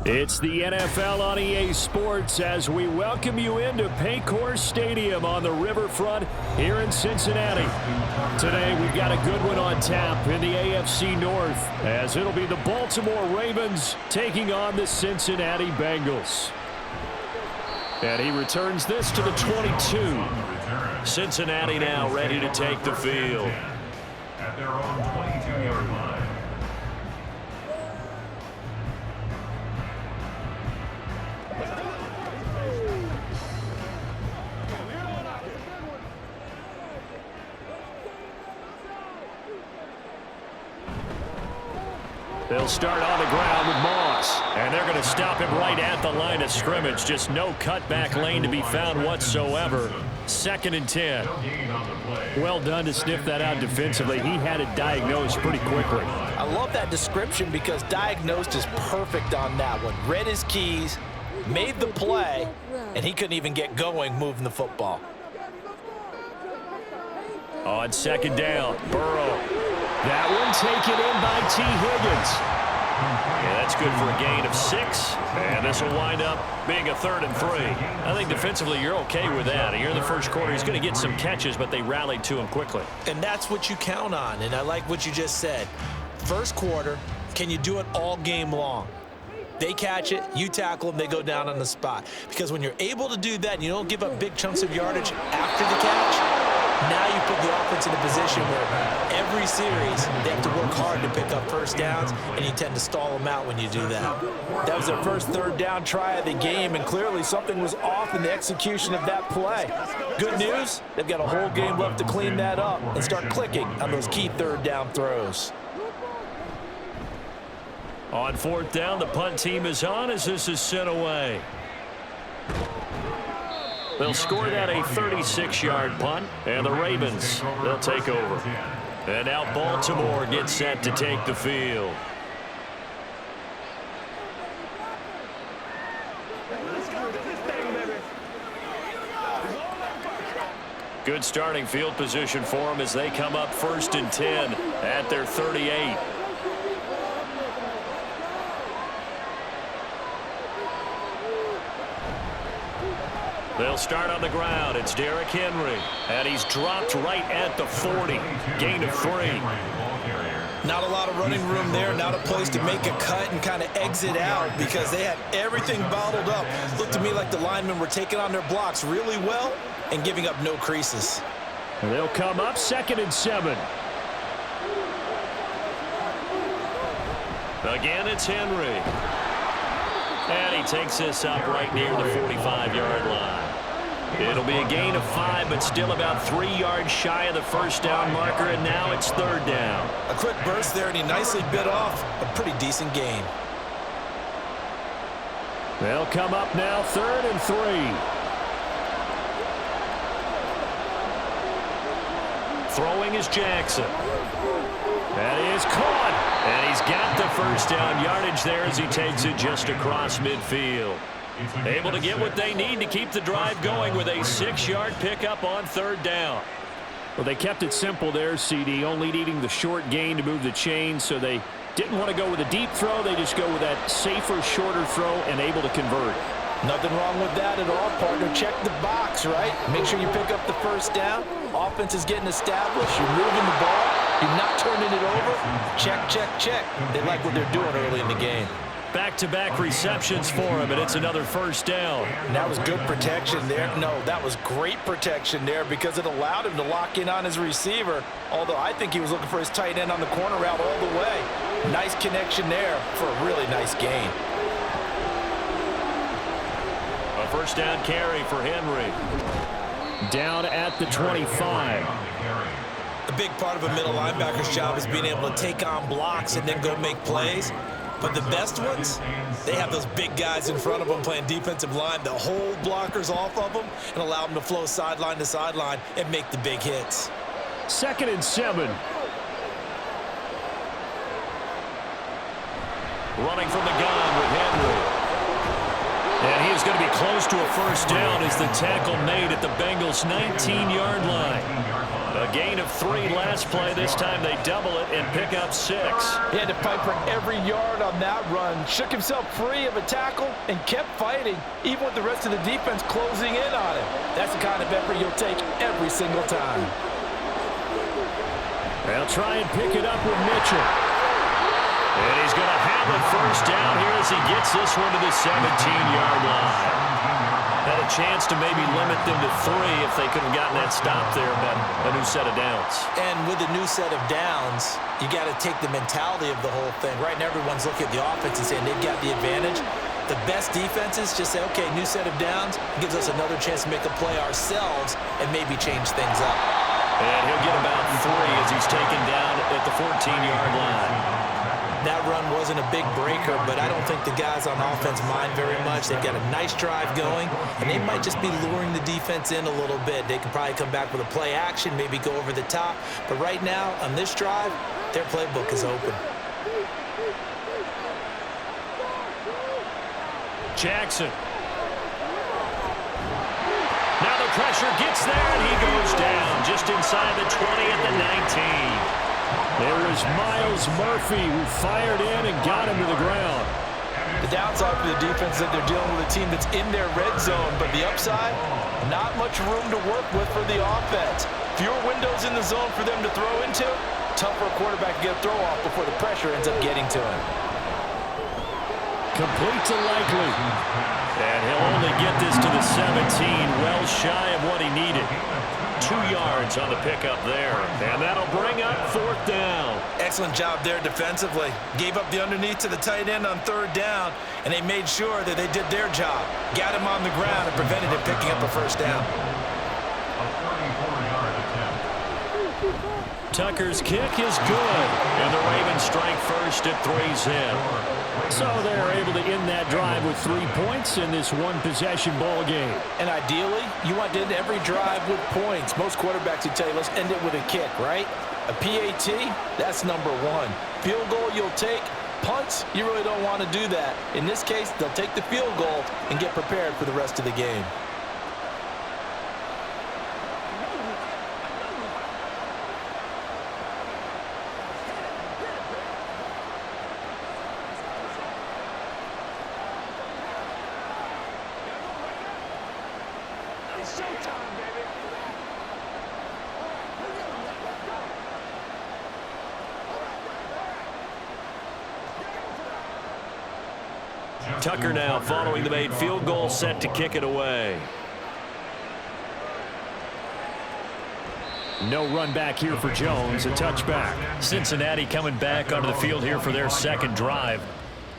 It's the NFL on EA Sports as we welcome you into Paycor Stadium on the riverfront here in Cincinnati. Today we've got a good one on tap in the AFC North as it'll be the Baltimore Ravens taking on the Cincinnati Bengals. And he returns this to the 22. Cincinnati now ready to take the field. At their own 22-yard line. They'll start on the ground with Moss, and they're going to stop him right at the line of scrimmage. Just no cutback lane to be found whatsoever. 2nd and 10. Well done to sniff that out defensively. He had it diagnosed pretty quickly. I love that description because diagnosed is perfect on that one. Read his keys, made the play, and he couldn't even get going moving the football. On 2nd down, Burrow. That one taken in by T. Higgins. Yeah, that's good for a gain of 6. And this will wind up being a 3rd and 3. I think defensively you're okay with that. Here in the first quarter, he's going to get some catches, but they rallied to him quickly. And that's what you count on, and I like what you just said. First quarter, can you do it all game long? They catch it, you tackle them, they go down on the spot. Because when you're able to do that and you don't give up big chunks of yardage after the catch, now you put the offense in a position where every series they have to work hard to pick up first downs, and you tend to stall them out when you do that. That was their first 3rd down try of the game, and clearly something was off in the execution of that play. Good news, they've got a whole game left to clean that up and start clicking on those key 3rd down throws. On 4th down, the punt team is on as this is sent away. They'll score that a 36-yard punt, and the Ravens, they'll take over. And now Baltimore gets set to take the field. Good starting field position for them as they come up 1st and 10 at their 38. They'll start on the ground. It's Derrick Henry. And he's dropped right at the 40. Gain of 3. Not a lot of running room there. Not a place to make a cut and kind of exit out because they had everything bottled up. Looked to me like the linemen were taking on their blocks really well and giving up no creases. And they'll come up 2nd and 7. Again, it's Henry. And he takes this up right near the 45-yard line. It'll be a gain of 5, but still about 3 yards shy of the first down marker, and now it's 3rd down. A quick burst there, and he nicely bit off a pretty decent gain. They'll come up now 3rd and 3. Throwing is Jackson. That is caught. And he's got the first down yardage there as he takes it just across midfield. Able to get what they need to keep the drive going with a 6-yard pickup on 3rd down. Well, they kept it simple there, CD, only needing the short gain to move the chains, so they didn't want to go with a deep throw. They just go with that safer, shorter throw and able to convert. Nothing wrong with that at all, partner. Check the box, right? Make sure you pick up the first down. Offense is getting established. You're moving the ball. You're not turning it over. Check, check, check. They like what they're doing early in the game. Back-to-back receptions for him, and it's another first down. And that was good protection there. No, that was great protection there because it allowed him to lock in on his receiver, although I think he was looking for his tight end on the corner route all the way. Nice connection there for a really nice gain. A first down carry for Henry. Down at the 25. A big part of a middle linebacker's job is being able to take on blocks and then go make plays. But the best ones, they have those big guys in front of them playing defensive line that hold blockers off of them and allow them to flow sideline to sideline and make the big hits. 2nd and 7. Running from the gun with Henry. And he is going to be close to a first down as the tackle made at the Bengals' 19-yard line. A gain of 3 last play. This time they double it and pick up 6. He had to fight for every yard on that run. Shook himself free of a tackle and kept fighting, even with the rest of the defense closing in on him. That's the kind of effort you'll take every single time. They'll try and pick it up with Mitchell. And he's going to have a first down here as he gets this one to the 17-yard line. Had a chance to maybe limit them to 3 if they could have gotten that stop there, but a new set of downs. And with a new set of downs, you got to take the mentality of the whole thing. Right now, everyone's looking at the offense and saying they've got the advantage. The best defenses just say, okay, new set of downs gives us another chance to make a play ourselves and maybe change things up. And he'll get about 3 as he's taken down at the 14-yard line. That run wasn't a big breaker, but I don't think the guys on offense mind very much. They've got a nice drive going, and they might just be luring the defense in a little bit. They can probably come back with a play action, maybe go over the top. But right now, on this drive, their playbook is open. Jackson. Now the pressure gets there, and he goes down just inside the 20 at the 19. There was Miles Murphy who fired in and got him to the ground. The downside for the defense is that they're dealing with a team that's in their red zone, but the upside, not much room to work with for the offense. Fewer windows in the zone for them to throw into. Tough for a quarterback to get a throw off before the pressure ends up getting to him. Complete to Likely. And he'll only get this to the 17, well shy of what he needed. 2 yards on the pickup there, and that'll bring up 4th down. Excellent job there defensively. Gave up the underneath to the tight end on 3rd down, and they made sure that they did their job. Got him on the ground and prevented him picking up a first down. Tucker's kick is good, and the Ravens strike first at 3-zip. So they're able to end that drive with 3 points in this one-possession ball game. And ideally, you want to end every drive with points. Most quarterbacks would tell you, let's end it with a kick, right? A PAT, that's number 1. Field goal you'll take. Punts, you really don't want to do that. In this case, they'll take the field goal and get prepared for the rest of the game. Tucker now following the made field goal, set to kick it away. No run back here for Jones, a touchback. Cincinnati coming back onto the field here for their second drive.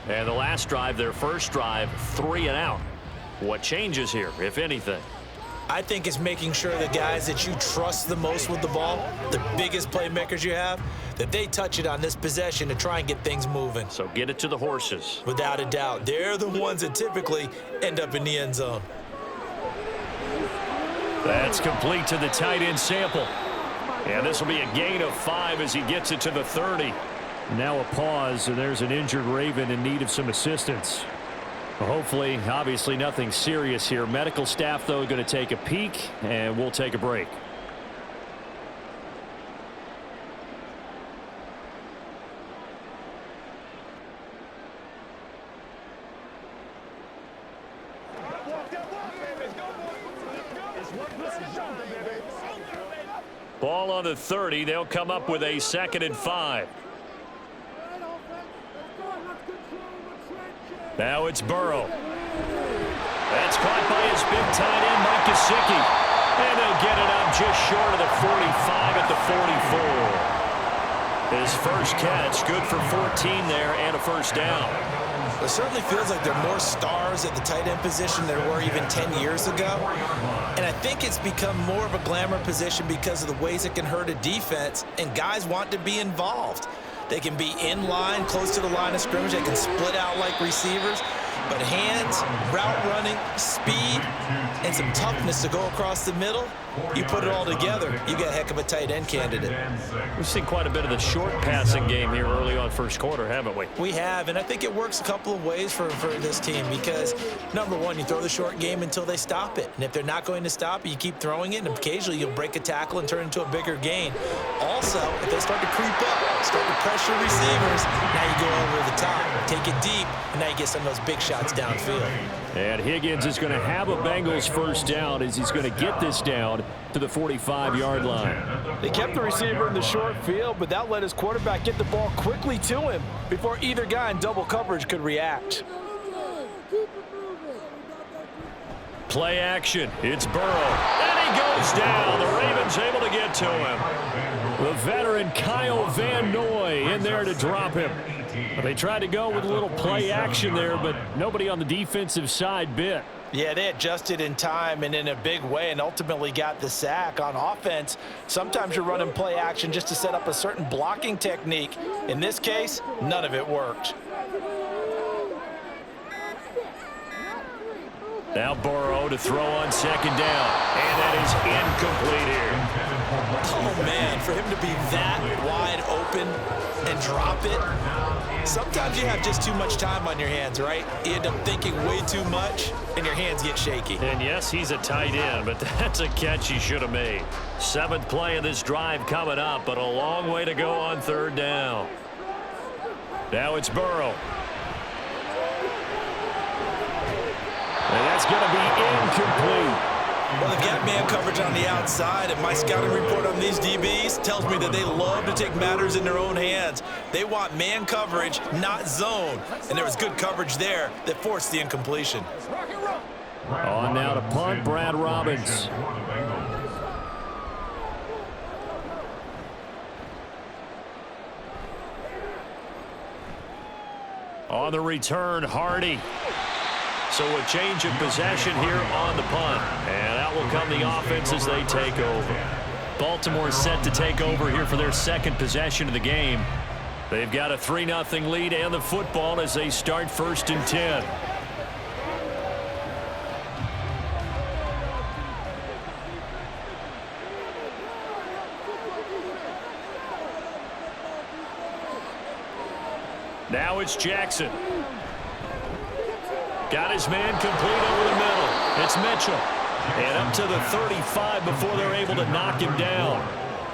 And the last drive, their first drive, 3 and out. What changes here, if anything? I think it's making sure the guys that you trust the most with the ball, the biggest playmakers you have, that they touch it on this possession to try and get things moving. So get it to the horses. Without a doubt. They're the ones that typically end up in the end zone. That's complete to the tight end Sample. And this will be a gain of 5 as he gets it to the 30. Now a pause, and there's an injured Raven in need of some assistance. Hopefully, obviously nothing serious here. Medical staff, though, going to take a peek, and we'll take a break. Ball on the 30. They'll come up with a 2nd and 5. Now it's Burrow. That's caught by his big tight end, Mike Gesicki. And they'll get it up just short of the 45 at the 44. His first catch, good for 14 there and a first down. It certainly feels like there are more stars at the tight end position than there were even 10 years ago. And I think it's become more of a glamour position because of the ways it can hurt a defense, and guys want to be involved. They can be in line, close to the line of scrimmage. They can split out like receivers. But hands, route running, speed, and some toughness to go across the middle, You put it all together, you got a heck of a tight end candidate. We've seen quite a bit of the short passing game here early on first quarter, haven't we? We have, and I think it works a couple of ways for this team because, number one, you throw the short game until they stop it. And if they're not going to stop it, you keep throwing it, and occasionally you'll break a tackle and turn it into a bigger gain. Also, if they start to creep up, start to pressure receivers, now you go over the top, take it deep, and now you get some of those big shots downfield. And Higgins is going to have a Bengals first down as he's going to get this down to the 45-yard line. They kept the receiver in the short field, but that let his quarterback get the ball quickly to him before either guy in double coverage could react. Play action. It's Burrow. And he goes down. The Ravens able to get to him. The veteran Kyle Van Noy in there to drop him. They tried to go with a little play action there, but nobody on the defensive side bit. Yeah, they adjusted in time and in a big way and ultimately got the sack. On offense, sometimes you're running play action just to set up a certain blocking technique. In this case, none of it worked. Now Burrow to throw on second down. And that is incomplete here. Oh, man, for him to be that wide open and drop it, sometimes you have just too much time on your hands, right? You end up thinking way too much, and your hands get shaky. And yes, he's a tight end, but that's a catch he should have made. 7th play of this drive coming up, but a long way to go on third down. Now it's Burrow. And that's going to be incomplete. Well, they've got man coverage on the outside, and my scouting report on these DBs tells me that they love to take matters in their own hands. They want man coverage, not zone. And there was good coverage there that forced the incompletion. On now to punt, Brad Robbins. On the return, Hardy. So a change of possession here on the punt. And out will come the offense as they take over. Baltimore set to take over here for their second possession of the game. They've got a 3-0 lead and the football as they start 1st and 10. Now it's Jackson. Got his man complete over the middle. It's Mitchell. And up to the 35 before they're able to knock him down.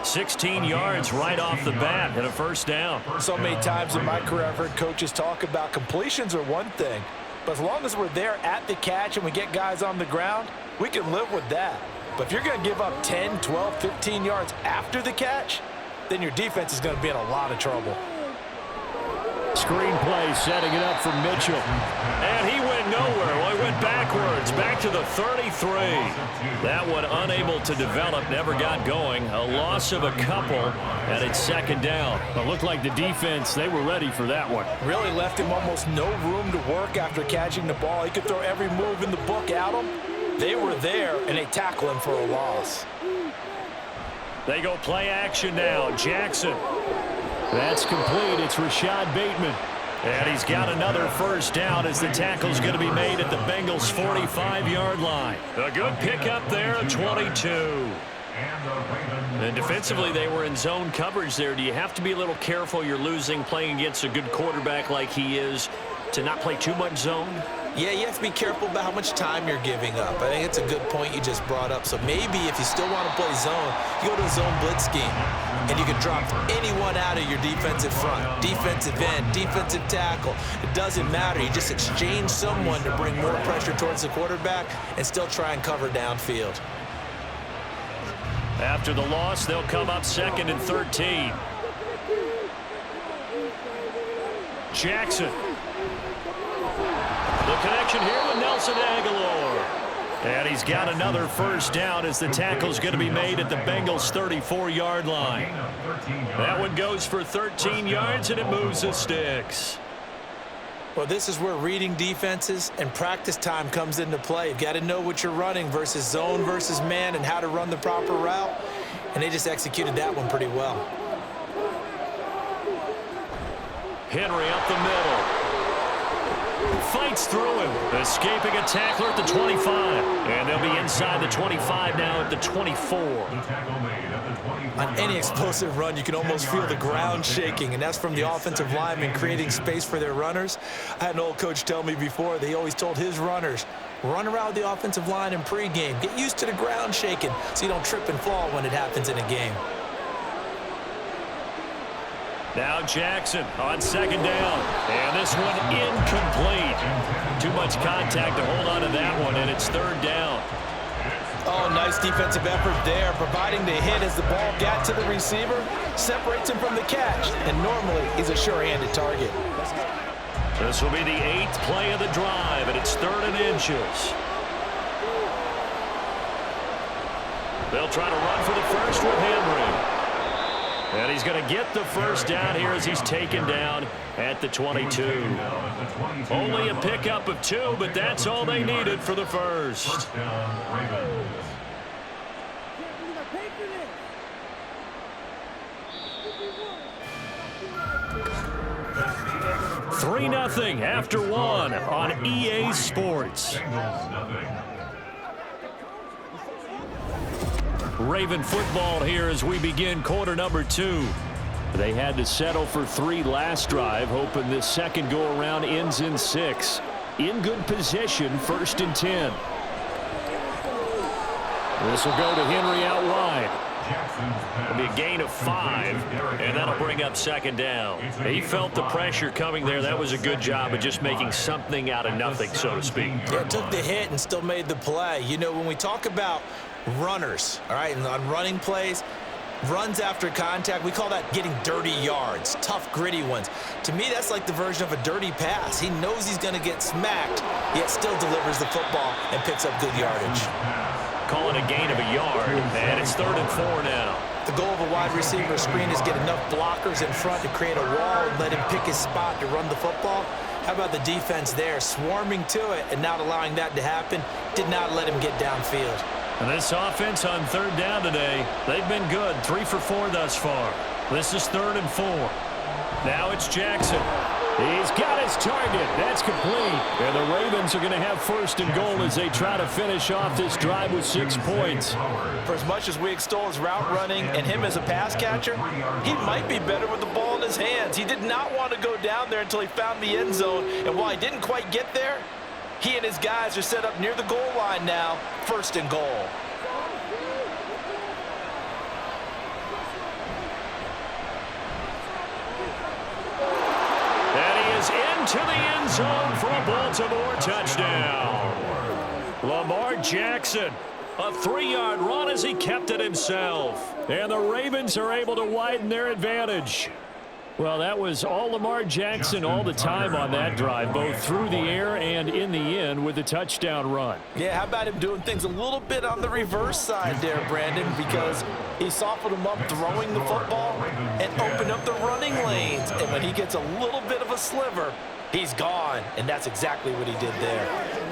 16 yards right off the bat and a first down. So many times in my career I've heard coaches talk about completions are one thing, but as long as we're there at the catch and we get guys on the ground, we can live with that. But if you're going to give up 10, 12, 15 yards after the catch, then your defense is going to be in a lot of trouble. Screen play setting it up for Mitchell. And he went nowhere. Well, he went backwards, back to the 33. That one unable to develop, never got going. A loss of a couple, and it's second down. It looked like the defense, they were ready for that one. Really left him almost no room to work after catching the ball. He could throw every move in the book at him. They were there, and they tackle him for a loss. They go play action now. Jackson. That's complete. It's Rashad Bateman. And he's got another first down as the tackle's going to be made at the Bengals' 45-yard line. A good pickup there at 22. And defensively, they were in zone coverage there. Do you have to be a little careful? You're losing playing against a good quarterback like he is to not play too much zone? Yeah, you have to be careful about how much time you're giving up. I think it's a good point you just brought up. So maybe if you still want to play zone, you go to a zone blitz scheme, and you can drop anyone out of your defensive front, defensive end, defensive tackle. It doesn't matter. You just exchange someone to bring more pressure towards the quarterback and still try and cover downfield. After the loss, they'll come up 2nd and 13. Jackson. The connection here with Nelson Aguilar. And he's got another first down as the tackle's going to be made at the Bengals' 34-yard line. That one goes for 13 yards, and it moves the sticks. Well, this is where reading defenses and practice time comes into play. You've got to know what you're running versus zone versus man and how to run the proper route. And they just executed that one pretty well. Henry up the middle. Fights through him, escaping a tackler at the 25. And they'll be inside the 25 now at the 24. On any explosive run, you can almost feel the ground shaking, and that's from the offensive linemen creating space for their runners. I had an old coach tell me before, they always told his runners, run around the offensive line in pregame. Get used to the ground shaking so you don't trip and fall when it happens in a game. Now Jackson on second down. And this one incomplete. Too much contact to hold on to that one, and it's third down. Oh, nice defensive effort there, providing the hit as the ball got to the receiver, separates him from the catch, and normally he's a sure-handed target. This will be the 8th play of the drive, and it's 3rd and inches. They'll try to run for the first with Henry. And he's going to get the first down here as he's taken down at the 22. Only a pickup of 2, but that's all they needed for the first. First down, Ravens. 3-0 after 1 on EA Sports. Bengals nothing. Raven football here as we begin quarter number 2. They had to settle for 3 last drive, hoping this second go-around ends in 6. In good position, 1st and 10. This will go to Henry out wide. It'll be a gain of 5, and that'll bring up second down. He felt the pressure coming there. That was a good job of just making something out of nothing, so to speak. Yeah, took the hit and still made the play. You know, when we talk about runners, all right, and on running plays, runs after contact, we call that getting dirty yards, tough, gritty ones. To me, that's like the version of a dirty pass. He knows he's going to get smacked, yet still delivers the football and picks up good yardage. Call it a gain of a yard, and it's 3rd and 4 now. The goal of a wide receiver screen is get enough blockers in front to create a wall and let him pick his spot to run the football. How about the defense there, swarming to it and not allowing that to happen, did not let him get downfield. And this offense on 3rd down today, they've been good, 3 for 4 thus far. This is 3rd and 4. Now it's Jackson. He's got his target. That's complete. And the Ravens are going to have 1st and goal as they try to finish off this drive with 6 points. For as much as we extol his route running and him as a pass catcher, he might be better with the ball in his hands. He did not want to go down there until he found the end zone. And while he didn't quite get there, he and his guys are set up near the goal line now, 1st and goal. Into the end zone for a Baltimore touchdown. Lamar Jackson, a 3-yard run as he kept it himself. And the Ravens are able to widen their advantage. Well, that was all Lamar Jackson all the time on that drive, both through the air and in the end with the touchdown run. Yeah, how about him doing things a little bit on the reverse side there, Brandon, because he softened him up throwing the football and opened up the running lanes. And when he gets a little bit of a sliver, he's gone, and that's exactly what he did there.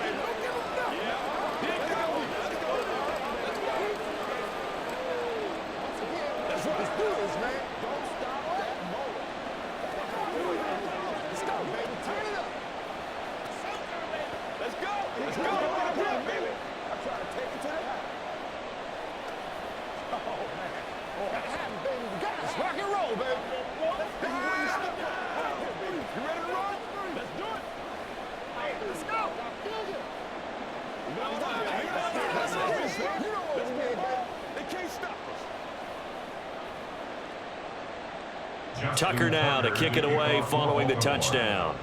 Tucker now to kick it away following the touchdown.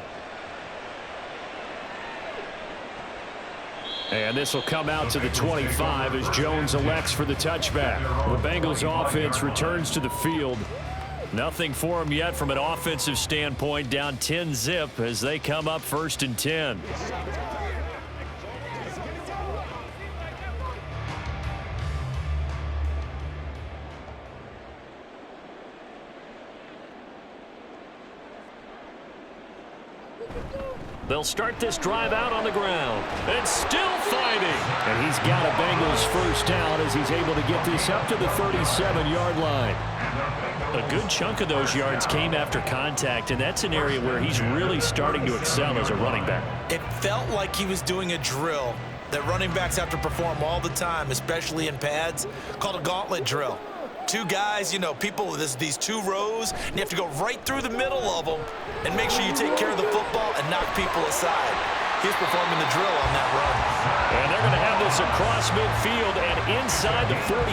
And this will come out to the 25 as Jones elects for the touchback. The Bengals offense returns to the field. Nothing for them yet from an offensive standpoint, down 10-zip as they come up 1st and 10. They'll They'll start this drive out on the ground. And still fighting. And he's got a Bengals first down as he's able to get this up to the 37-yard line. A good chunk of those yards came after contact, and that's an area where he's really starting to excel as a running back. It felt like he was doing a drill that running backs have to perform all the time, especially in pads, called a gauntlet drill. Two guys, you know, people, these two rows, and you have to go right through the middle of them and make sure you take care of the football and knock people aside. He's performing the drill on that run. And they're going to have this across midfield and inside the 45.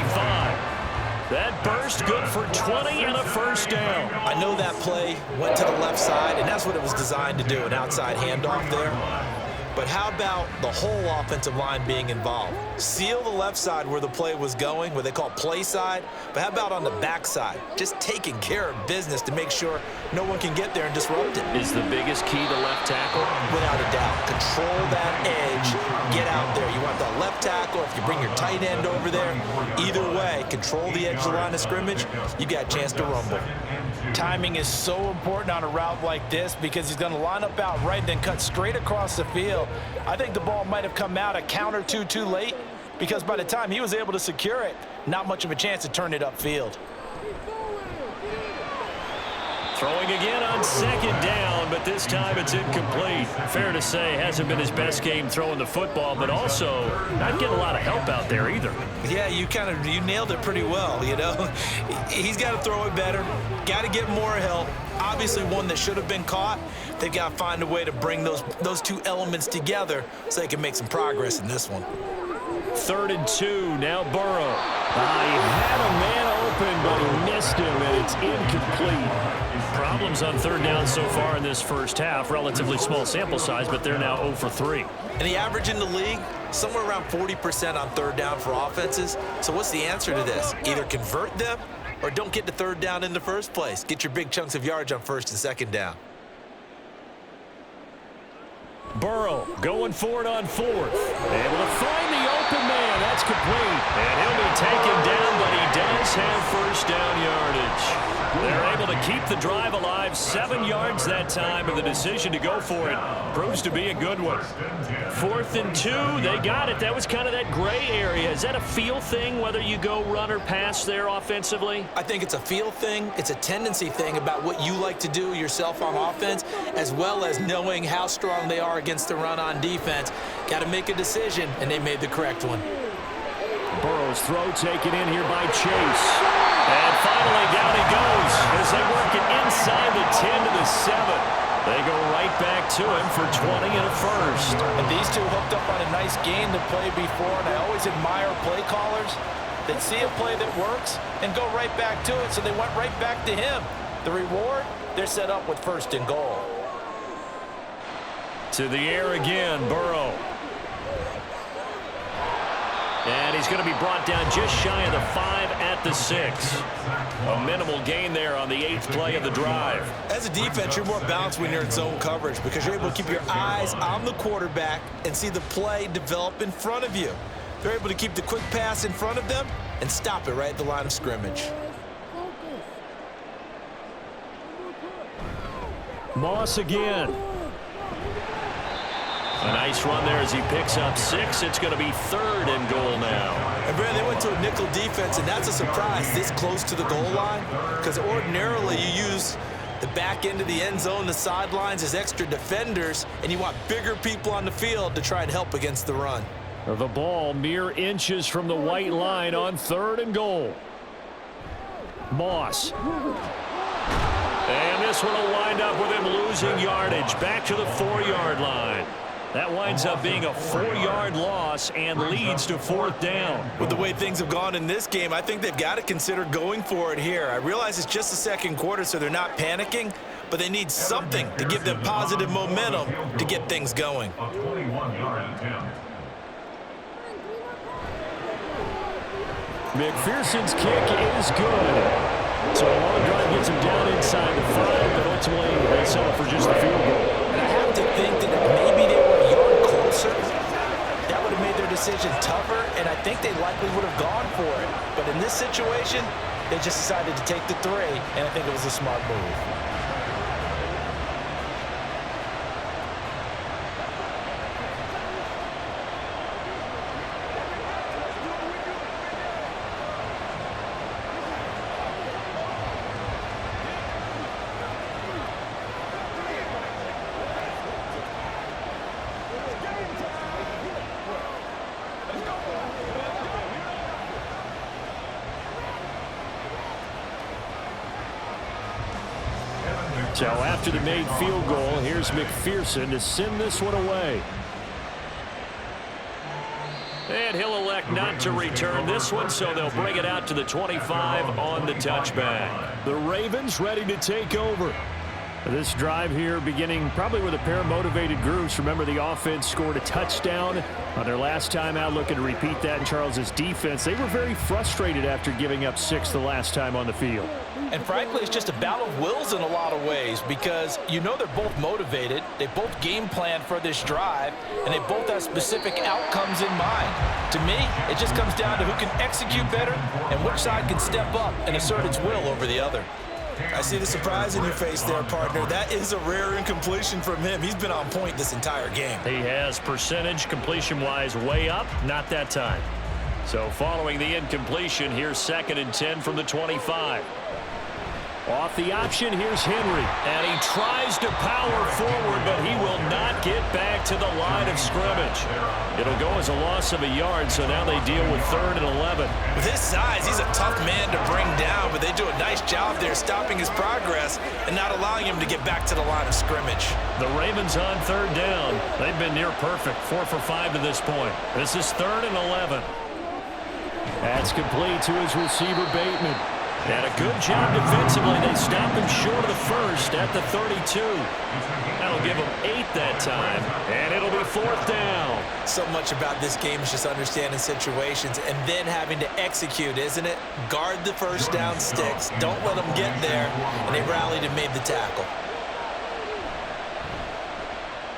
That burst good for 20 and a first down. I know that play went to the left side, and that's what it was designed to do, an outside handoff there. But how about the whole offensive line being involved? Seal the left side where the play was going, what they call play side. But how about on the back side? Just taking care of business to make sure no one can get there and disrupt it. Is the biggest key to left tackle? Without a doubt. Control that edge. Get out there. You want that left tackle. If you bring your tight end over there, either way, control the edge of the line of scrimmage, you got a chance to rumble. Timing is so important on a route like this because he's going to line up out right, then cut straight across the field. I think the ball might have come out a count or two too late because by the time he was able to secure it, not much of a chance to turn it upfield. Throwing again on second down, but this time it's incomplete. Fair to say, hasn't been his best game throwing the football, but also not getting a lot of help out there either. Yeah, you nailed it pretty well, you know. He's got to throw it better, got to get more help. Obviously one that should have been caught. They've got to find a way to bring those two elements together so they can make some progress in this one. 3rd and 2, now Burrow. He had a man open, but he missed him, and it's incomplete. Problems on 3rd down so far in this first half. Relatively small sample size, but they're now 0 for 3. And the average in the league, somewhere around 40% on 3rd down for offenses. So what's the answer to this? Either convert them or don't get to 3rd down in the first place. Get your big chunks of yards on 1st and 2nd down. Burrow going for it on 4th. Able to find the open man. That's complete. And he'll be taken down, but he does have first down yardage. They're able to keep the drive alive, 7 yards that time, and the decision to go for it proves to be a good one. 4th and 2, they got it. That was kind of that gray area. Is that a feel thing, whether you go run or pass there offensively? I think it's a feel thing. It's a tendency thing about what you like to do yourself on offense, as well as knowing how strong they are against the run on defense. Got to make a decision, and they made the correct one. Burrow's throw taken in here by Chase. And finally down he goes as they work it inside the 10 to the 7. They go right back to him for 20 and a first. And these two hooked up on a nice game to play before, and I always admire play callers that see a play that works and go right back to it, so they went right back to him. The reward, they're set up with 1st and goal. To the air again, Burrow. And he's going to be brought down just shy of the 5 at the 6. A minimal gain there on the 8th play of the drive. As a defense, you're more balanced when you're in zone coverage because you're able to keep your eyes on the quarterback and see the play develop in front of you. They're able to keep the quick pass in front of them and stop it right at the line of scrimmage. Moss again. A nice run there as he picks up 6. It's going to be 3rd and goal now. And Brad, they went to a nickel defense, and that's a surprise this close to the goal line because ordinarily you use the back end of the end zone, the sidelines as extra defenders, and you want bigger people on the field to try and help against the run. The ball mere inches from the white line on 3rd and goal. Moss. And this one will wind up with him losing yardage back to the 4-yard line. That winds up being a 4-yard loss and leads to 4th down. With the way things have gone in this game, I think they've got to consider going for it here. I realize it's just the 2nd quarter, so they're not panicking, but they need something to give them positive momentum to get things going. A 21-yard attempt. McPherson's kick is good. So a long drive gets him down inside the 5, but ultimately they settle for just the field goal. And I have to think that if maybe they were a yard closer, that would have made their decision tougher, and I think they likely would have gone for it. But in this situation, they just decided to take the 3, and I think it was a smart move. So after the made field goal, here's McPherson to send this one away. And he'll elect not to return this one, so they'll bring it out to the 25 on the touchback. The Ravens ready to take over. This drive here beginning probably with a pair of motivated groups. Remember, the offense scored a touchdown on their last time out, looking to repeat that in Charles's defense. They were very frustrated after giving up 6 the last time on the field. And frankly, it's just a battle of wills in a lot of ways because you know they're both motivated, they both game plan for this drive, and they both have specific outcomes in mind. To me, it just comes down to who can execute better and which side can step up and assert its will over the other. I see the surprise in your face there, partner. That is a rare incompletion from him. He's been on point this entire game. He has percentage completion-wise way up, not that time. So following the incompletion, here's 2nd and 10 from the 25. Off the option, here's Henry. And he tries to power forward, but he will not get back to the line of scrimmage. It'll go as a loss of a yard, so now they deal with 3rd and 11. With his size, he's a tough man to bring down, but they do a nice job there stopping his progress and not allowing him to get back to the line of scrimmage. The Ravens on 3rd down. They've been near perfect, 4 for 5 to this point. This is 3rd and 11. That's complete to his receiver, Bateman. And a good job defensively. They stop him short of the first at the 32. That'll give him 8 that time, and it'll be 4th down. So much about this game is just understanding situations and then having to execute, isn't it? Guard the first down sticks. Don't let them get there, and they rallied and made the tackle.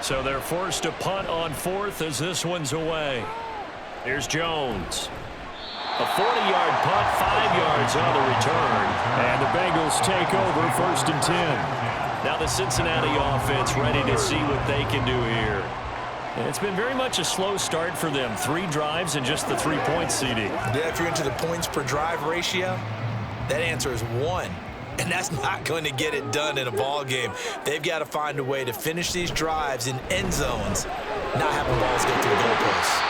So they're forced to punt on 4th as this one's away. Here's Jones. A 40-yard punt, 5 yards on the return. And the Bengals take over 1st and 10. Now the Cincinnati offense ready to see what they can do here. And it's been very much a slow start for them. 3 drives and just the 3 points, CD. Yeah, if you're into the points per drive ratio, that answer is 1. And that's not going to get it done in a ball game. They've got to find a way to finish these drives in end zones, not having balls go through goalposts.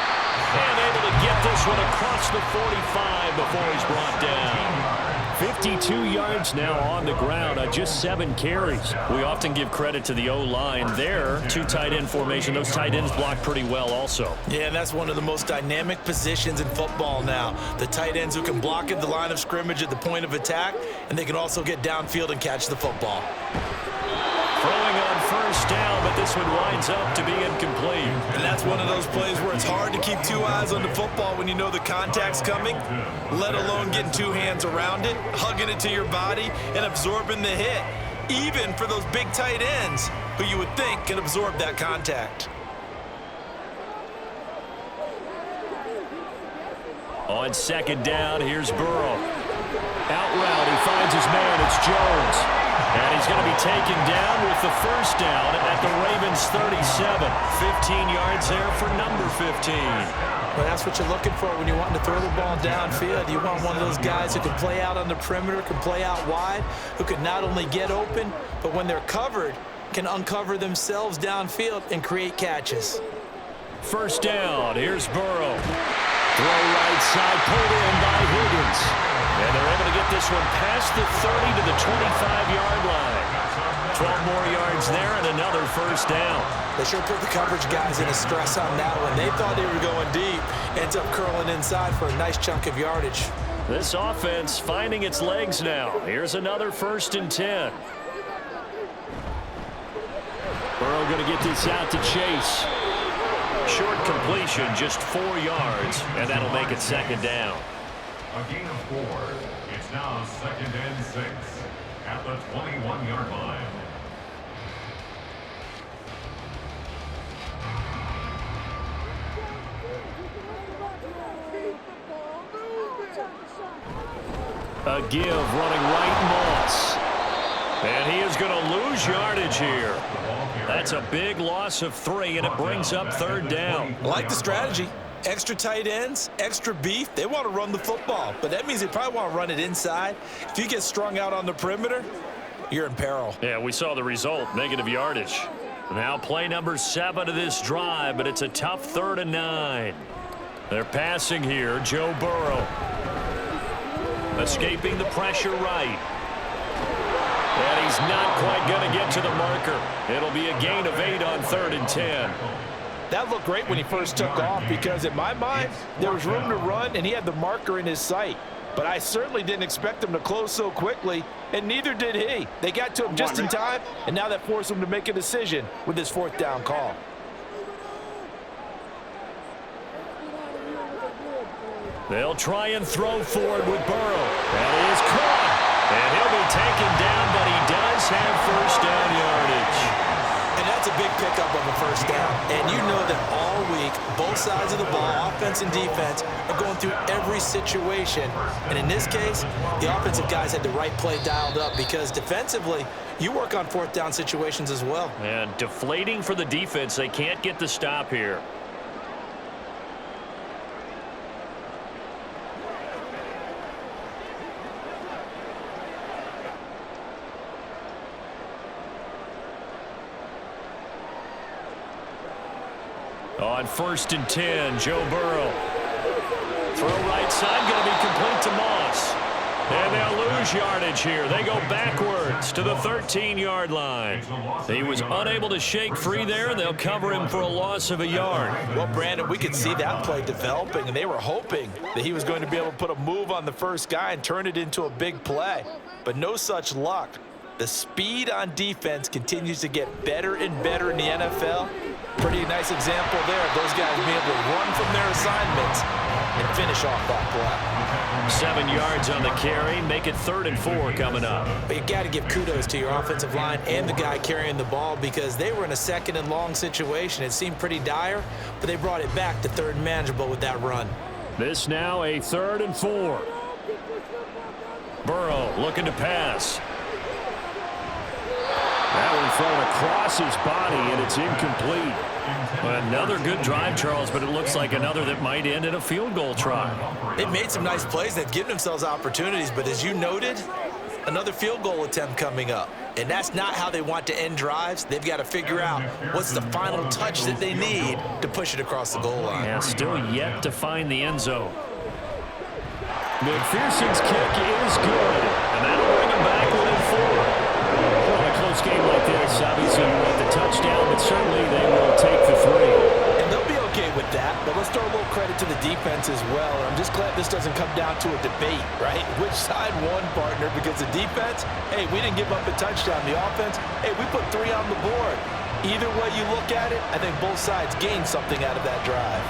And able to get this one across the 45 before he's brought down. 52 yards now on the ground on just 7 carries. We often give credit to the O-line there. 2 tight end formation. Those tight ends block pretty well also. Yeah, and that's one of the most dynamic positions in football now. The tight ends who can block at the line of scrimmage at the point of attack, and they can also get downfield and catch the football. Throwing on 1st down, but this one winds up to be incomplete. And that's one of those plays where it's hard to keep 2 eyes on the football when you know the contact's coming, let alone getting 2 hands around it, hugging it to your body, and absorbing the hit, even for those big tight ends who you would think can absorb that contact. On 2nd down, here's Burrow. Out route, he finds his man, it's Jones. And he's going to be taken down with the 1st down at the Ravens 37. 15 yards there for number 15. Well, that's what you're looking for when you're wanting to throw the ball downfield. You want one of those guys who can play out on the perimeter, can play out wide, who can not only get open, but when they're covered, can uncover themselves downfield and create catches. 1st down, here's Burrow. Throw right side, pulled in by Higgins. And they're able to get this one past the 30 to the 25-yard line. 12 more yards there and another 1st down. They sure put the coverage guys in a stress on that one. They thought they were going deep. Ends up curling inside for a nice chunk of yardage. This offense finding its legs now. Here's another 1st and 10. Burrow going to get this out to Chase. Short completion, just 4 yards, and that'll make it 2nd down. A gain of 4. It's now 2nd and 6 at the 21-yard line. A give running right, Moss. And he is going to lose yardage here. That's a big loss of 3, and it brings up 3rd down. I like the strategy. Extra tight ends, extra beef. They want to run the football, but that means they probably want to run it inside. If you get strung out on the perimeter, you're in peril. Yeah, we saw the result, negative yardage. Now play number 7 of this drive, but it's a tough 3rd and 9. They're passing here, Joe Burrow. Escaping the pressure right. And he's not quite going to get to the marker. It'll be a gain of 8 on 3rd and 10. That looked great when he first took off because in my mind, there was room to run and he had the marker in his sight. But I certainly didn't expect him to close so quickly, and neither did he. They got to him just in time, and now that forced him to make a decision with his 4th down call. They'll try and throw forward with Burrow. That is caught. And he'll be taken down, but he does have first down yardage. And that's a big pickup of a first down. And you know that all week, both sides of the ball, offense and defense, are going through every situation. And in this case, the offensive guys had the right play dialed up because defensively, you work on 4th down situations as well. And deflating for the defense. They can't get the stop here. On 1st and 10, Joe Burrow. Throw right side, going to be complete to Moss. And they'll lose yardage here. They go backwards to the 13-yard line. He was unable to shake free there, and they'll cover him for a loss of a yard. Well, Brandon, we could see that play developing, and they were hoping that he was going to be able to put a move on the first guy and turn it into a big play. But no such luck. The speed on defense continues to get better and better in the NFL. Pretty nice example there of those guys being able to run from their assignments and finish off that play. 7 yards on the carry. Make it 3rd and 4 coming up. But you got to give kudos to your offensive line and the guy carrying the ball because they were in a 2nd and long situation. It seemed pretty dire, but they brought it back to 3rd and manageable with that run. This now a 3rd and 4. Burrow looking to pass. That one thrown across his body, and it's incomplete. Another good drive, Charles, but it looks like another that might end in a field goal try. They've made some nice plays. They've given themselves opportunities, but as you noted, another field goal attempt coming up. And that's not how they want to end drives. They've got to figure out what's the final touch that they need to push it across the goal line. Yeah, still yet to find the end zone. McPherson's kick is good, and that'll bring him back within 4. Close game like this, obviously you want the touchdown, but certainly they will take the 3. And they'll be okay with that, but let's throw a little credit to the defense as well. I'm just glad this doesn't come down to a debate, right? Which side won, partner? Because the defense, hey, we didn't give up a touchdown. The offense, hey, we put 3 on the board. Either way you look at it, I think both sides gained something out of that drive.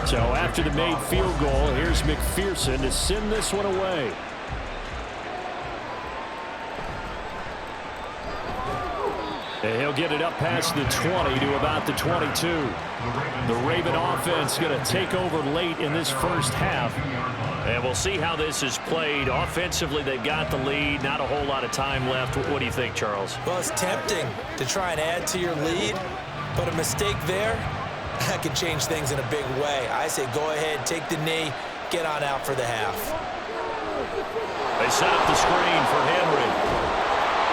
So after the made field goal, here's McPherson to send this one away. And he'll get it up past the 20 to about the 22. The Raven offense going to take over late in this first half. And we'll see how this is played. Offensively, they've got the lead. Not a whole lot of time left. What do you think, Charles? Well, it's tempting to try and add to your lead, but a mistake there, that could change things in a big way. I say go ahead, take the knee, get on out for the half. They set up the screen for Henry.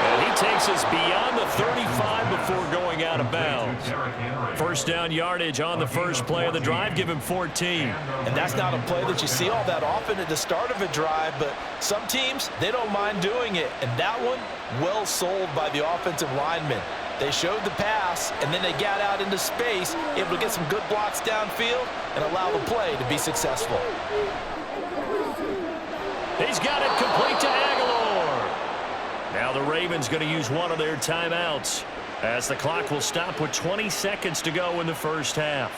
And he takes us beyond the 35 before going out of bounds. First down yardage on the first play of the drive. Give him 14. And that's not a play that you see all that often at the start of a drive, but some teams, they don't mind doing it. And that one, well sold by the offensive lineman. They showed the pass, and then they got out into space, able to get some good blocks downfield and allow the play to be successful. He's got it complete to Aguilar. Now the Ravens going to use one of their timeouts as the clock will stop with 20 seconds to go in the first half.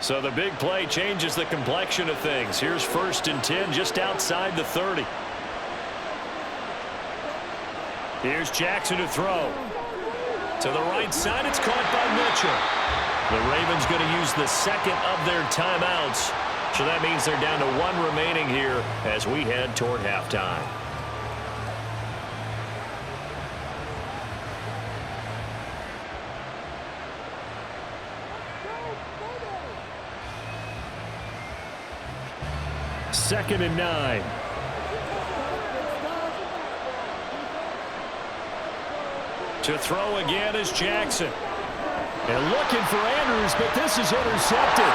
So the big play changes the complexion of things. Here's 1st and 10 just outside the 30. Here's Jackson to throw. To the right side, it's caught by Mitchell. The Ravens going to use the second of their timeouts So that means they're down to 1 remaining here as we head toward halftime. Second and 9. To throw again is Jackson. And looking for Andrews, but this is intercepted.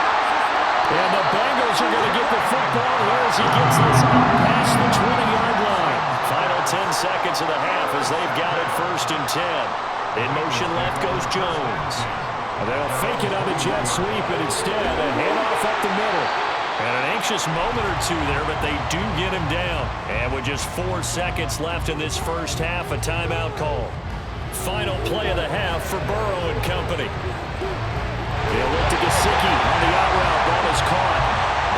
And the Bengals are going to get the football here as he gets this up past the 20-yard line. Final 10 seconds of the half as they've got it 1st and 10. In motion left goes Jones. They'll fake it on the jet sweep, and instead a handoff up the middle. And an anxious moment or two there, but they do get him down. And with just 4 seconds left in this first half, a timeout call. Final play of the half for Burrow and company. They'll look to Gesicki on the out route. Ball is caught.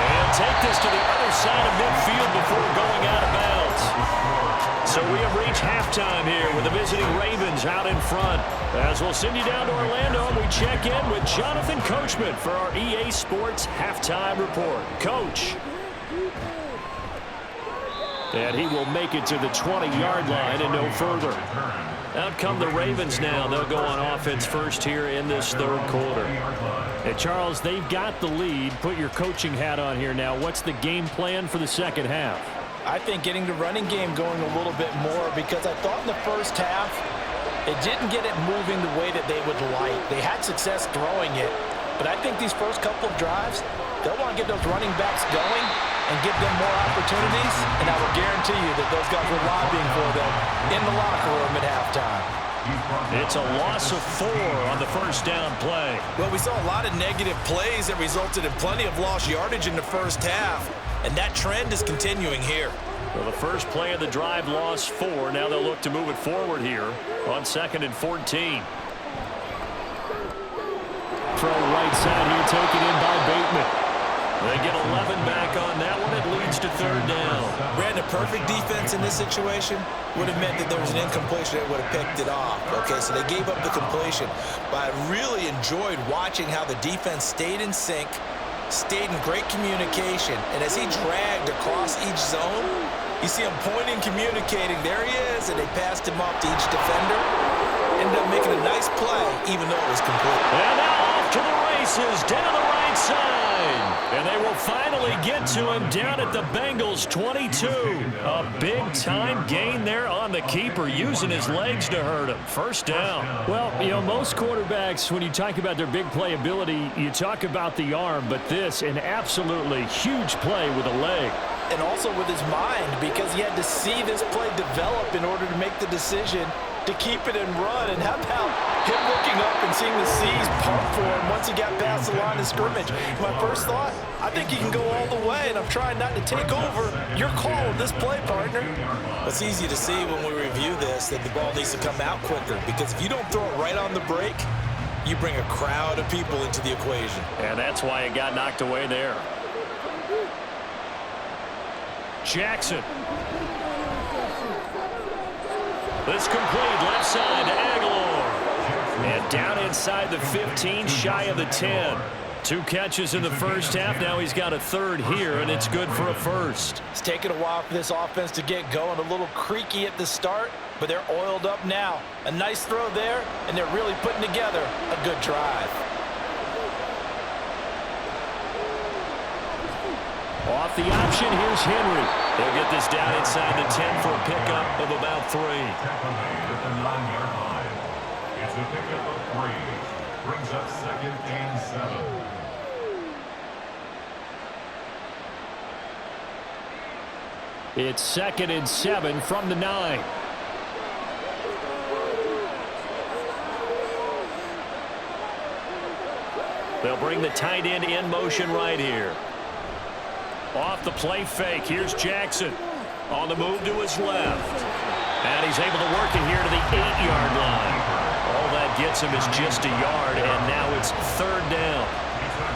And take this to the other side of midfield before going out of bounds. So we have reached halftime here with the visiting Ravens out in front. As we'll send you down to Orlando, and we check in with Jonathan Coachman for our EA Sports Halftime Report. Coach. And he will make it to the 20-yard line and no further. Out come the Ravens now. They'll go on offense first here in this 3rd quarter. And Charles, they've got the lead. Put your coaching hat on here now. What's the game plan for the second half? I think getting the running game going a little bit more, because I thought in the first half it didn't get it moving the way that they would like. They had success throwing it, but I think these first couple of drives, they'll want to get those running backs going and give them more opportunities, and I will guarantee you that those guys were lobbying for them in the locker room at halftime. It's a loss of 4 on the first down play. Well, we saw a lot of negative plays that resulted in plenty of lost yardage in the first half, and that trend is continuing here. Well, the first play of the drive lost 4. Now they'll look to move it forward here on 2nd and 14. Throw right side here, taken in by Bateman. They get 11 back on that one. It leads to 3rd down. Brandon, perfect defense in this situation would have meant that there was an incompletion that would have picked it off. Okay, so they gave up the completion. But I really enjoyed watching how the defense stayed in sync, stayed in great communication. And as he dragged across each zone, you see him pointing, communicating. There he is, and they passed him off to each defender. Ended up making a nice play, even though it was complete. And now off to the races, down the right side. And they will finally get to him down at the Bengals 22. A big-time gain there on the keeper, using his legs to hurt him. 1st down. Well, you know, most quarterbacks, when you talk about their big playability, you talk about the arm, but this, an absolutely huge play with a leg. And also with his mind, because he had to see this play develop in order to make the decision to keep it and run. And how about him looking up and seeing the C's pump for him once he got past the line of scrimmage? My first thought, I think he can go all the way, and I'm trying not to take over. Your call with this play, partner. It's easy to see when we review this that the ball needs to come out quicker, because if you don't throw it right on the break, you bring a crowd of people into the equation. And that's why it got knocked away there. Jackson. This complete left side to Aguilar. And down inside the 15, shy of the 10. 2 catches in the first half. Now he's got a 3rd here, and it's good for a 1st. It's taken a while for this offense to get going. A little creaky at the start, but they're oiled up now. A nice throw there, and they're really putting together a good drive. Off the option, here's Henry. They'll get this down inside the 10 for a pickup of about 3. At the 9-yard line. It's a pickup of 3. Brings up 2nd and 7. It's 2nd and 7 from the 9. They'll bring the tight end in motion right here. Off the play fake, here's Jackson. On the move to his left. And he's able to work it here to the 8-yard line. All that gets him is just a yard, and now it's 3rd down.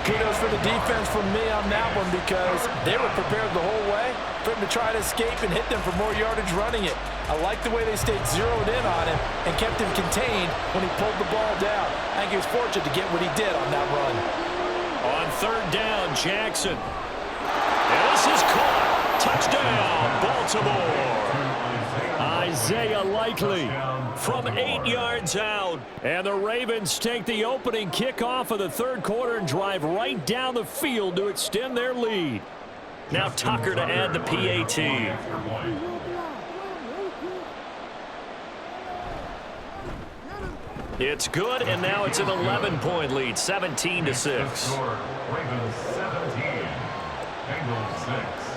Kudos for the defense from me on that one, because they were prepared the whole way for him to try to escape and hit them for more yardage running it. I like the way they stayed zeroed in on him and kept him contained when he pulled the ball down. I think he was fortunate to get what he did on that run. On 3rd down, Jackson. This is caught. Touchdown, Baltimore. Isaiah Likely from 8 yards out. And the Ravens take the opening kickoff of the third quarter and drive right down the field to extend their lead. Now Tucker to add the PAT. It's good, and now it's an 11-point lead, 17-6. Ravens 17, Bengals 6.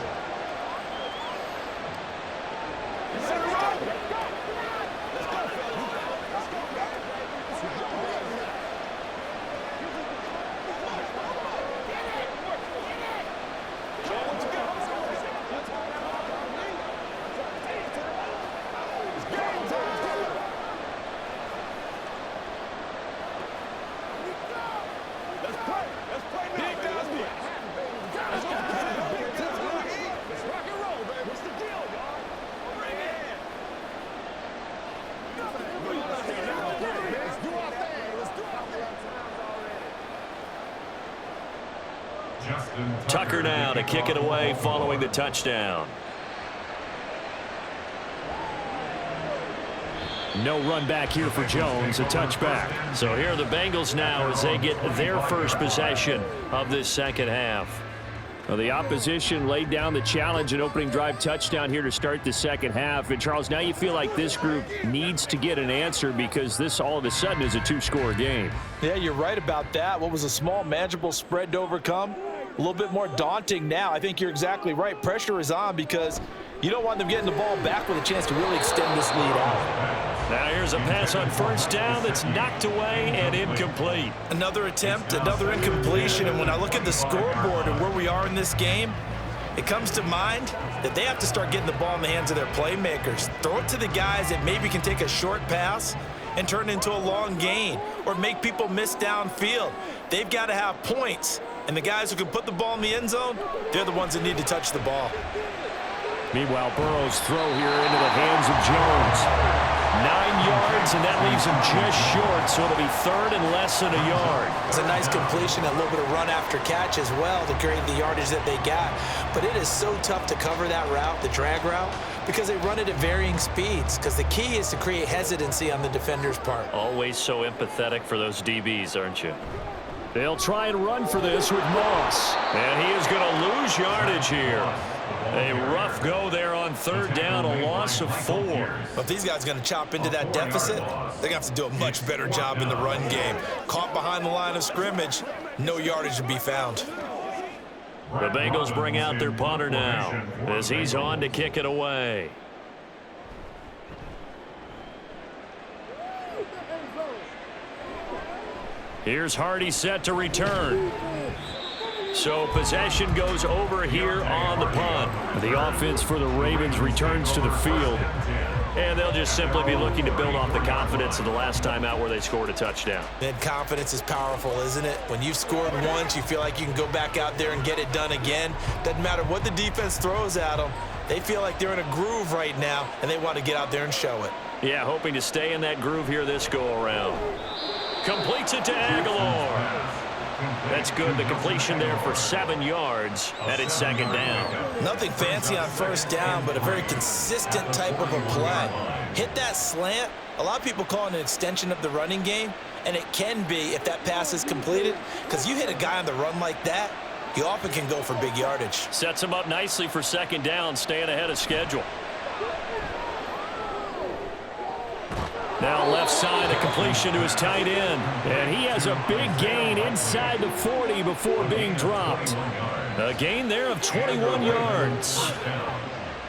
Tucker now to kick it away following the touchdown. No run back here for Jones, a touchback. So here are the Bengals now as they get their first possession of this second half. Well, the opposition laid down the challenge and opening drive touchdown here to start the second half. And, Charles, now you feel like this group needs to get an answer because this all of a sudden is a two-score game. Yeah, you're right about that. What was a small, manageable spread to overcome? A little bit more daunting now. I think you're exactly right. Pressure is on because you don't want them getting the ball back with a chance to really extend this lead out. Now here's a pass on first down that's knocked away and incomplete. Another attempt, another incompletion, and when I look at the scoreboard and where we are in this game, it comes to mind that they have to start getting the ball in the hands of their playmakers. Throw it to the guys that maybe can take a short pass and turn it into a long gain or make people miss downfield. They've got to have points, and the guys who can put the ball in the end zone, they're the ones that need to touch the ball. Meanwhile, Burrow's throw here into the hands of Jones. 9 yards, and that leaves him just short, so it'll be third and less than a yard. It's a nice completion, a little bit of run after catch as well to create the yardage that they got. But it is so tough to cover that route, the drag route, because they run it at varying speeds, because the key is to create hesitancy on the defender's part. Always so empathetic for those DBs, aren't you? They'll try and run for this with Moss, and he is going to lose yardage here. A rough go there on third down, a loss of 4. But if these guys are going to chop into that deficit, they're going to have to do a much better job in the run game. Caught behind the line of scrimmage, no yardage to be found. The Bengals bring out their punter now as he's on to kick it away. Here's Hardy set to return. So possession goes over here on the punt. The offense for the Ravens returns to the field. And they'll just simply be looking to build off the confidence of the last time out where they scored a touchdown. And confidence is powerful, isn't it? When you've scored once, you feel like you can go back out there and get it done again. Doesn't matter what the defense throws at them. They feel like they're in a groove right now, and they want to get out there and show it. Yeah, hoping to stay in that groove here this go-around. Completes it to Aguilar. That's good. The completion there for 7 yards. Headed second down. Nothing fancy on first down, but a very consistent type of a play. Hit that slant. A lot of people call it an extension of the running game, and it can be if that pass is completed, because you hit a guy on the run like that, you often can go for big yardage. Sets him up nicely for second down, staying ahead of schedule. Now left side, a completion to his tight end. And he has a big gain inside the 40 before being dropped. A gain there of 21 yards.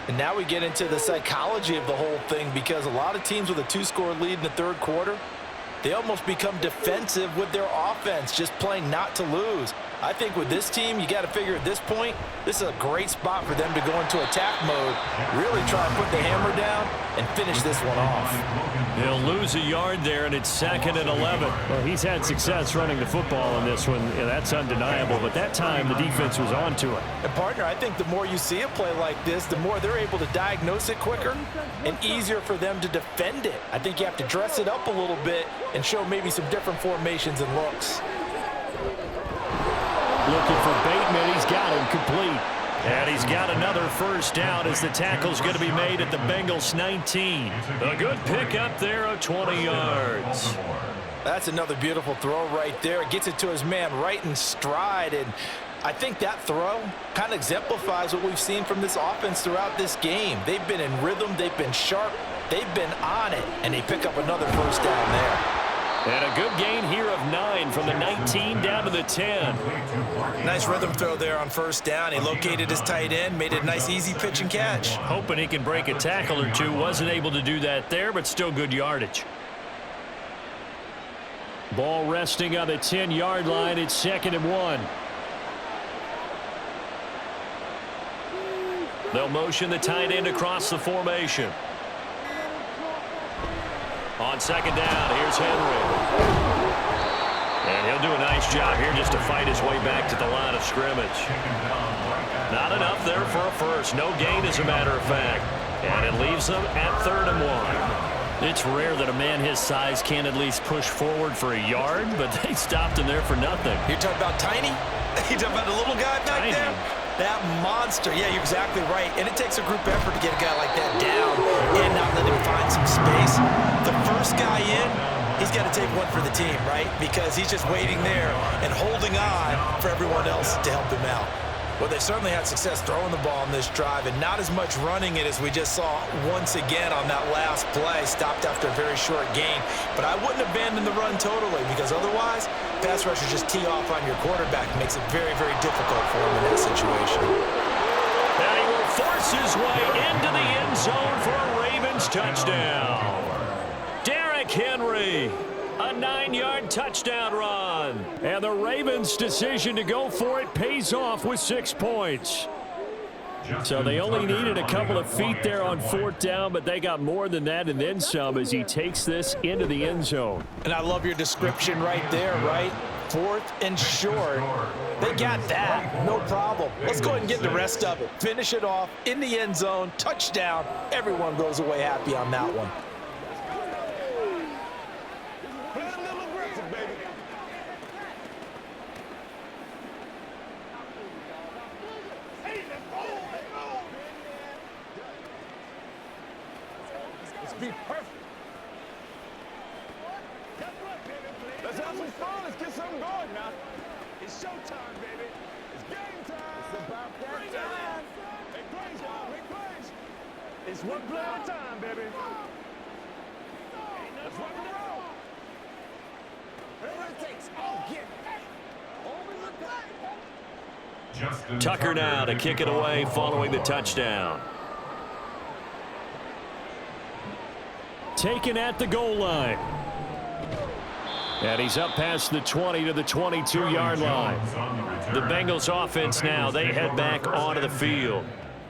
And now we get into the psychology of the whole thing, because a lot of teams with a 2-score lead in the third quarter, they almost become defensive with their offense, just playing not to lose. I think with this team, you got to figure at this point, this is a great spot for them to go into attack mode, really try and put the hammer down and finish this one off. They'll lose a yard there, and it's 2nd and 11. Well, he's had success running the football in this one. Yeah, that's undeniable, but that time the defense was on to it. And, partner, I think the more you see a play like this, the more they're able to diagnose it quicker and easier for them to defend it. I think you have to dress it up a little bit and show maybe some different formations and looks. Looking for Bateman. He's got him complete. And he's got another first down as the tackle's going to be made at the Bengals 19. A good pickup there of 20 yards. That's another beautiful throw right there. Gets it to his man right in stride, and I think that throw kind of exemplifies what we've seen from this offense throughout this game. They've been in rhythm, they've been sharp, they've been on it, and they pick up another first down there. And a good gain here of 9 from the 19 down to the 10. Nice rhythm throw there on first down. He located his tight end, made it a nice easy pitch and catch. Hoping he can break a tackle or two. Wasn't able to do that there, but still good yardage. Ball resting on the 10-yard line. It's 2nd and 1. They'll motion the tight end across the formation. On 2nd down, here's Henry. And he'll do a nice job here just to fight his way back to the line of scrimmage. Not enough there for a first. No gain, as a matter of fact. And it leaves them at 3rd and 1. It's rare that a man his size can't at least push forward for a yard, but they stopped him there for nothing. You're talking about Tiny? You're talking about the little guy back Tiny. there? That monster. Yeah, you're exactly right. And it takes a group effort to get a guy like that down and not let him find some space. The first guy in, he's got to take one for the team, right? Because he's just waiting there and holding on for everyone else to help him out. Well, they certainly had success throwing the ball on this drive and not as much running it as we just saw once again on that last play. Stopped after a very short gain. But I wouldn't abandon the run totally, because otherwise, pass rushers just tee off on your quarterback. Makes it very, very difficult for him in that situation. And he will force his way into the end zone for a Ravens touchdown. Derrick Henry. A 9-yard touchdown run. And the Ravens' decision to go for it pays off with 6 points. So they only needed a couple of feet there on 4th down, but they got more than that and then some as he takes this into the end zone. And I love your description right there, right? 4th and short. They got that. No problem. Let's go ahead and get the rest of it. Finish it off in the end zone. Touchdown. Everyone goes away happy on that one. Be perfect. Let's have some fun. Let's get something going now. It's showtime, baby. It's game time. It's about that time. Make plays, y'all. Make plays. It's one play at a time, baby. Let's rock and roll. Whatever it takes. Oh, get it. Tucker now to kick it away following the touchdown. Taken at the goal line. And he's up past the 20 to the 22-yard line. The Bengals offense now, they head back onto the field.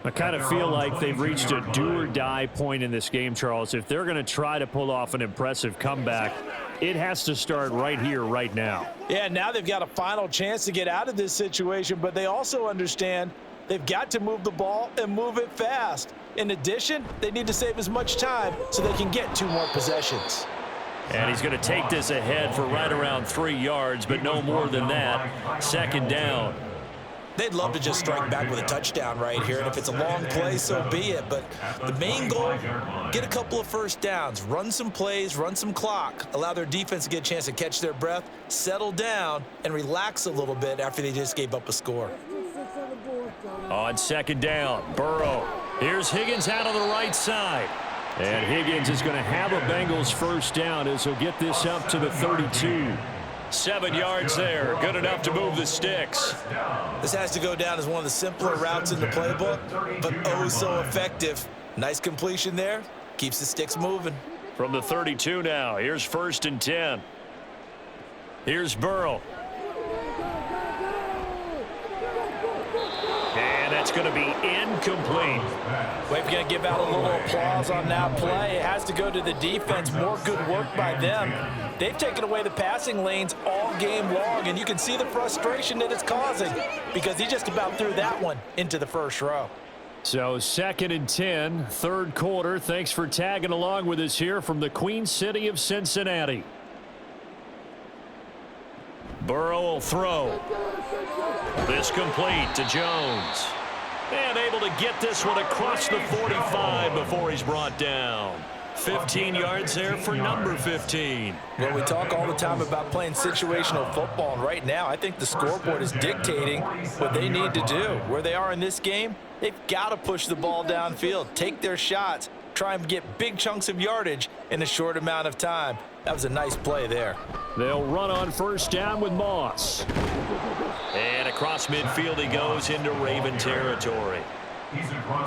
I kind of feel like they've reached a do-or-die point in this game, Charles. If they're going to try to pull off an impressive comeback, it has to start right here, right now. Yeah, now they've got a final chance to get out of this situation, but they also understand they've got to move the ball and move it fast. In addition, they need to save as much time so they can get 2 more possessions. And he's going to take this ahead for right around 3 yards, but no more than that. 2nd down. They'd love to just strike back with a touchdown right here, and if it's a long play, so be it. But the main goal, get a couple of first downs, run some plays, run some clock, allow their defense to get a chance to catch their breath, settle down, and relax a little bit after they just gave up a score. On 2nd down, Burrow. Here's Higgins out on the right side. And Higgins is going to have a Bengals first down as he'll get this up to the 32. 7 yards there. Good enough to move the sticks. This has to go down as one of the simpler routes in the playbook, but oh so effective. Nice completion there. Keeps the sticks moving. From the 32 now, here's 1st and 10. Here's Burrow. And that's going to be incomplete. We're going to give out a little applause on that play. It has to go to the defense. More good work by them. They've taken away the passing lanes all game long, and you can see the frustration that it's causing because he just about threw that one into the first row. So 2nd and 10, 3rd quarter. Thanks for tagging along with us here from the Queen City of Cincinnati. Burrow will throw. This complete to Jones. And able to get this one across the 45 before he's brought down. 15 yards there for number 15. Well, we talk all the time about playing situational football, and right now I think the scoreboard is dictating what they need to do. Where they are in this game, they've got to push the ball downfield, take their shots, try and get big chunks of yardage in a short amount of time. That was a nice play there. They'll run on first down with Moss. And across midfield he goes into Raven territory.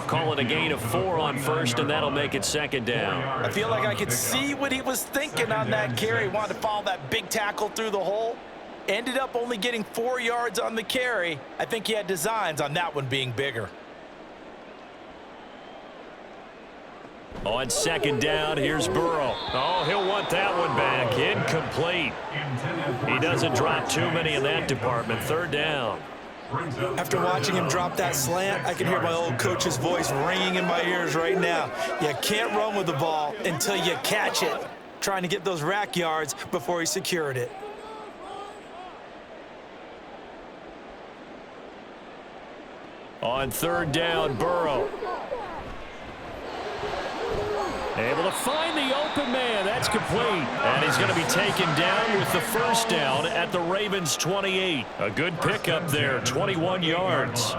Call it a gain of 4 on first, and that'll make it second down. I feel like I could see what he was thinking on that carry. Wanted to follow that big tackle through the hole. Ended up only getting 4 yards on the carry. I think he had designs on that one being bigger. On second down, here's Burrow. Oh, he'll want that one back. Incomplete. He doesn't drop too many in that department. Third down. After watching him drop that slant, I can hear my old coach's voice ringing in my ears right now. You can't run with the ball until you catch it. Trying to get those rack yards before he secured it. On third down, Burrow. Able to find the open man. That's complete. And he's going to be taken down with the first down at the Ravens' 28. A good pickup there, 21 yards.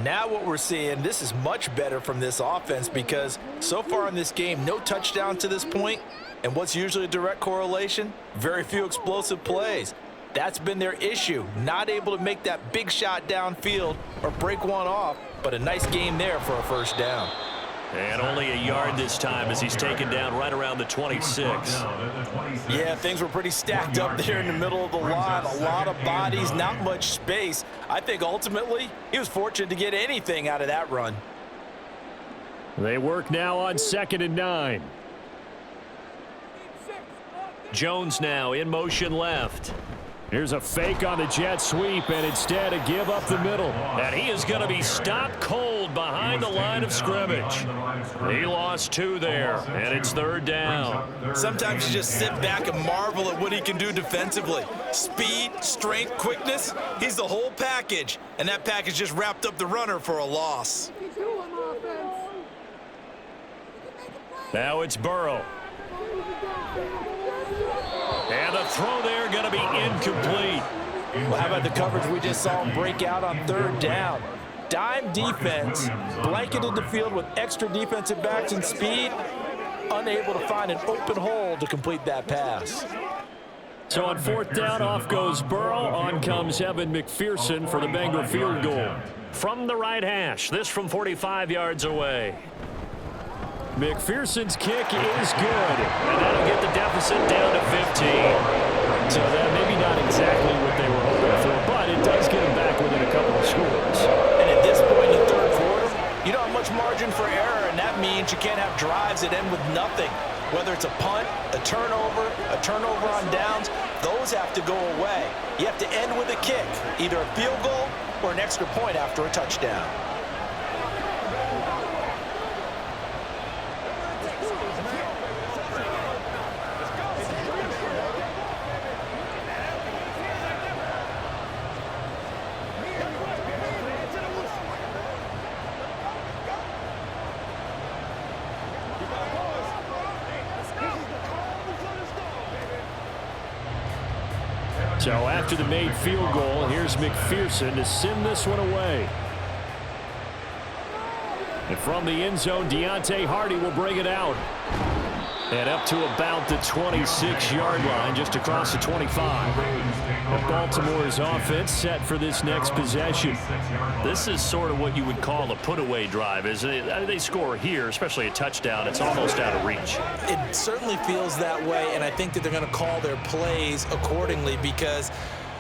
Now what we're seeing, this is much better from this offense because so far in this game, no touchdown to this point. And what's usually a direct correlation? Very few explosive plays. That's been their issue, not able to make that big shot downfield or break one off, but a nice game there for a first down. And only a yard this time as he's taken down right around the 26. Yeah, things were pretty stacked up there in the middle of the line. A lot of bodies, not much space. I think ultimately he was fortunate to get anything out of that run. They work now on 2nd and 9. Jones now in motion left. Here's a fake on the jet sweep, and instead a give up the middle. And he is going to be stopped cold behind the line of scrimmage. He lost 2 there, and it's third down. Sometimes you just sit back and marvel at what he can do defensively. Speed, strength, quickness, he's the whole package. And that package just wrapped up the runner for a loss. Now it's Burrow. And the throw there going to be incomplete. Well, how about the coverage we just saw him break out on third down? Dime defense, blanketed the field with extra defensive backs and speed, unable to find an open hole to complete that pass. So on fourth down, off goes Burrow. On comes Evan McPherson for the Bengal field goal. From the right hash, this from 45 yards away. McPherson's kick is good, and that'll get the deficit down to 15. So that maybe not exactly what they were hoping for, but it does get them back within a couple of scores. And at this point in the third quarter, you don't have much margin for error, and that means you can't have drives that end with nothing. Whether it's a punt, a turnover on downs, those have to go away. You have to end with a kick, either a field goal or an extra point after a touchdown. So after the made field goal, here's McPherson to send this one away. And from the end zone, Deontay Hardy will bring it out. And up to about the 26-yard line, just across the 25. And Baltimore's offense set for this next possession. This is sort of what you would call a put-away drive. As they score here, especially a touchdown, it's almost out of reach. It certainly feels that way, and I think that they're going to call their plays accordingly because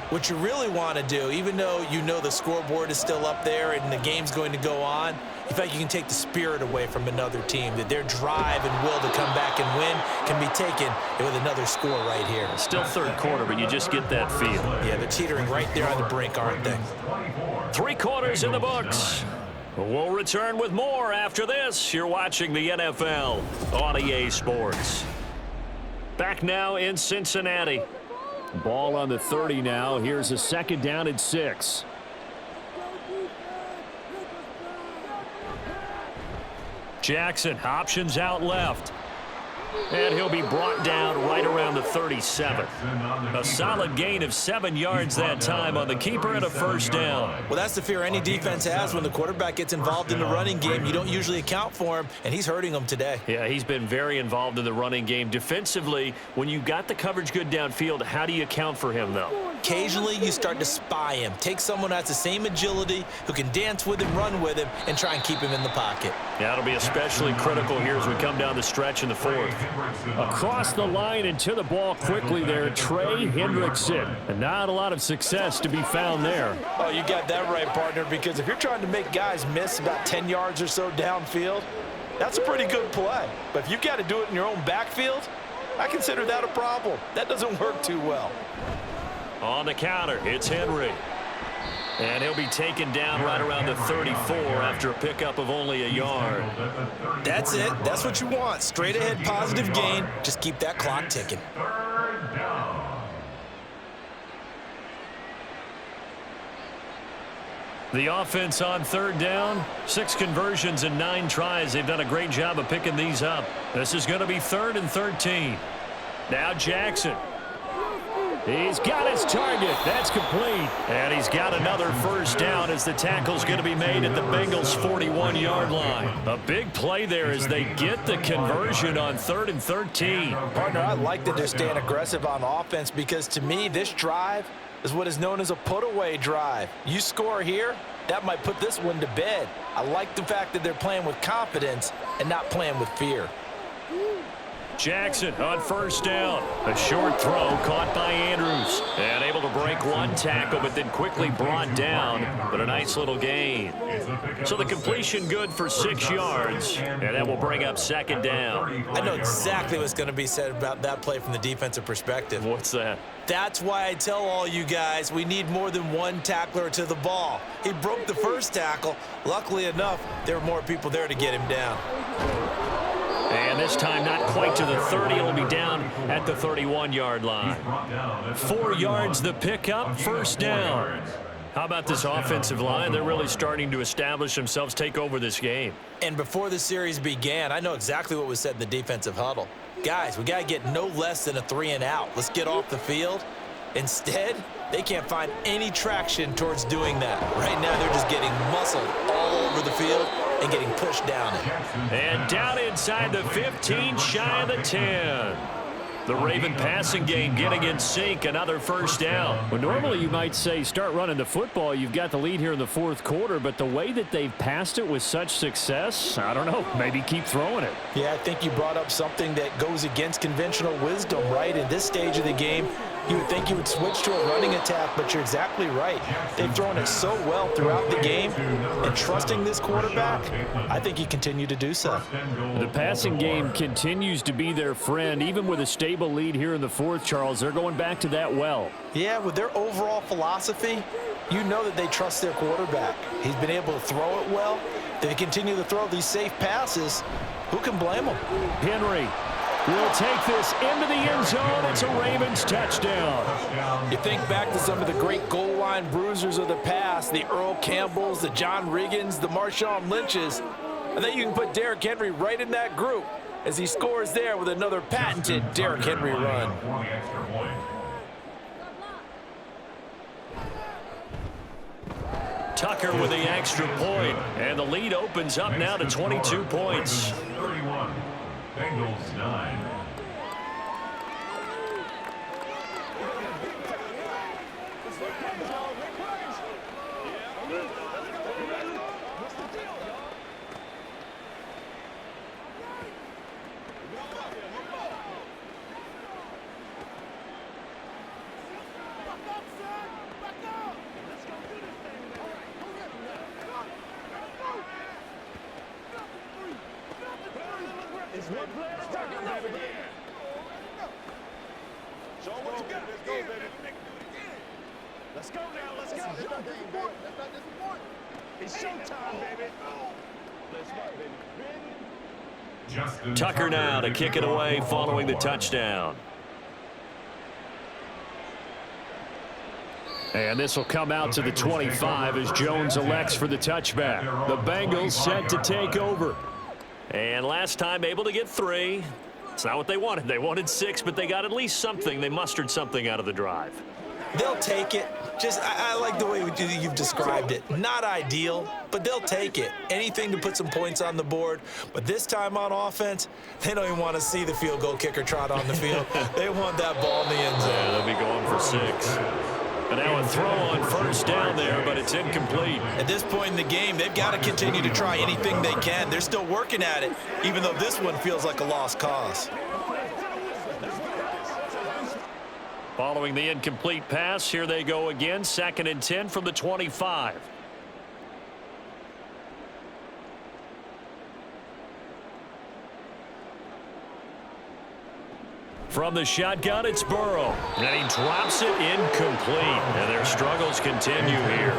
what you really want to do, even though you know the scoreboard is still up there and the game's going to go on, you feel like you can take the spirit away from another team, that their drive and will to come back and win can be taken with another score right here. Still third quarter, but you just get that feel. Yeah, they're teetering right there on the brink, aren't they? 3 quarters in the books. We'll return with more after this. You're watching the NFL on EA Sports. Back now in Cincinnati. Ball on the 30 now. Here's a second down and 6. Jackson, options out left. And he'll be brought down right around the 37. A solid gain of 7 yards that time on the keeper and a first down. Well, that's the fear any defense has when the quarterback gets involved in the running game. You don't usually account for him, and he's hurting them today. Yeah, he's been very involved in the running game. Defensively, when you got the coverage good downfield, how do you account for him, though? Occasionally, you start to spy him. Take someone who has the same agility, who can dance with him, run with him, and try and keep him in the pocket. That'll be especially critical here as we come down the stretch in the fourth. Across the line and to the ball quickly there, Trey Hendrickson. And not a lot of success to be found there. Oh, you got that right, partner, because if you're trying to make guys miss about 10 yards or so downfield, that's a pretty good play. But if you've got to do it in your own backfield, I consider that a problem. That doesn't work too well. On the counter, it's Henry. And he'll be taken down right around the 34 after a pickup of only a yard. That's it. That's what you want. Straight ahead positive gain. Just keep that clock ticking. Third down. The offense on third down, 6 conversions and 9 tries. They've done a great job of picking these up. This is going to be 3rd and 13. Now Jackson. He's got his target. That's complete. And he's got another first down as the tackle's going to be made at the Bengals' 41-yard line. A big play there as they get the conversion on 3rd and 13. Partner, I like that they're staying aggressive on offense because, to me, this drive is what is known as a put-away drive. You score here, that might put this one to bed. I like the fact that they're playing with confidence and not playing with fear. Jackson on first down. A short throw caught by Andrews. And able to break one tackle, but then quickly brought down. But a nice little gain. So the completion good for 6 yards. And that will bring up 2nd down. I know exactly what's going to be said about that play from the defensive perspective. What's that? That's why I tell all you guys we need more than one tackler to the ball. He broke the first tackle. Luckily enough, there were more people there to get him down. And this time not quite to the 30. It'll be down at the 31-yard line. 4 yards the pickup, first down. How about this offensive line? They're really starting to establish themselves, take over this game. And before the series began, I know exactly what was said in the defensive huddle. Guys, we got to get no less than a 3 and out. Let's get off the field. Instead, they can't find any traction towards doing that. Right now, they're just getting muscled all over the field and getting pushed down it. And down inside the 15, shy of the 10. The Raven passing game getting in sync, another first down. Well, normally you might say start running the football. You've got the lead here in the fourth quarter, but the way that they've passed it with such success, I don't know, maybe keep throwing it. Yeah, I think you brought up something that goes against conventional wisdom, right? In this stage of the game, you would think you would switch to a running attack, but you're exactly right. They've thrown it so well throughout the game, and trusting this quarterback, I think you continue to do so. The passing game continues to be their friend, even with a stable lead here in the fourth, Charles. They're going back to that well. Yeah, with their overall philosophy, you know that they trust their quarterback. He's been able to throw it well. They continue to throw these safe passes. Who can blame them? Henry will take this into the end zone. It's a Ravens touchdown. You think back to some of the great goal line bruisers of the past, the Earl Campbells, the John Riggins, the Marshawn Lynches. I think you can put Derrick Henry right in that group as he scores there with another patented Derrick Henry run. Tucker with the extra point, and the lead opens up now to 22 points. 31. Bengals 9. Let's go now, let's go. It's showtime, baby. Let's go, baby. Tucker now to kick it away following the touchdown. And this will come out to the 25 as Jones elects for the touchback. The Bengals set to take over. And last time able to get 3. It's not what they wanted. They wanted 6, but they got at least something. They mustered something out of the drive. They'll take it. I like the way you've described it. Not ideal, but they'll take it. Anything to put some points on the board. But this time on offense, they don't even want to see the field goal kicker trot on the field. They want that ball in the end zone. Yeah, they'll be going for 6. And now a throw on first down there, but it's incomplete. At this point in the game, they've got to continue to try anything they can. They're still working at it, even though this one feels like a lost cause. Following the incomplete pass, here they go again. 2nd and 10 from the 25. From the shotgun, it's Burrow. And he drops it incomplete. And their struggles continue here.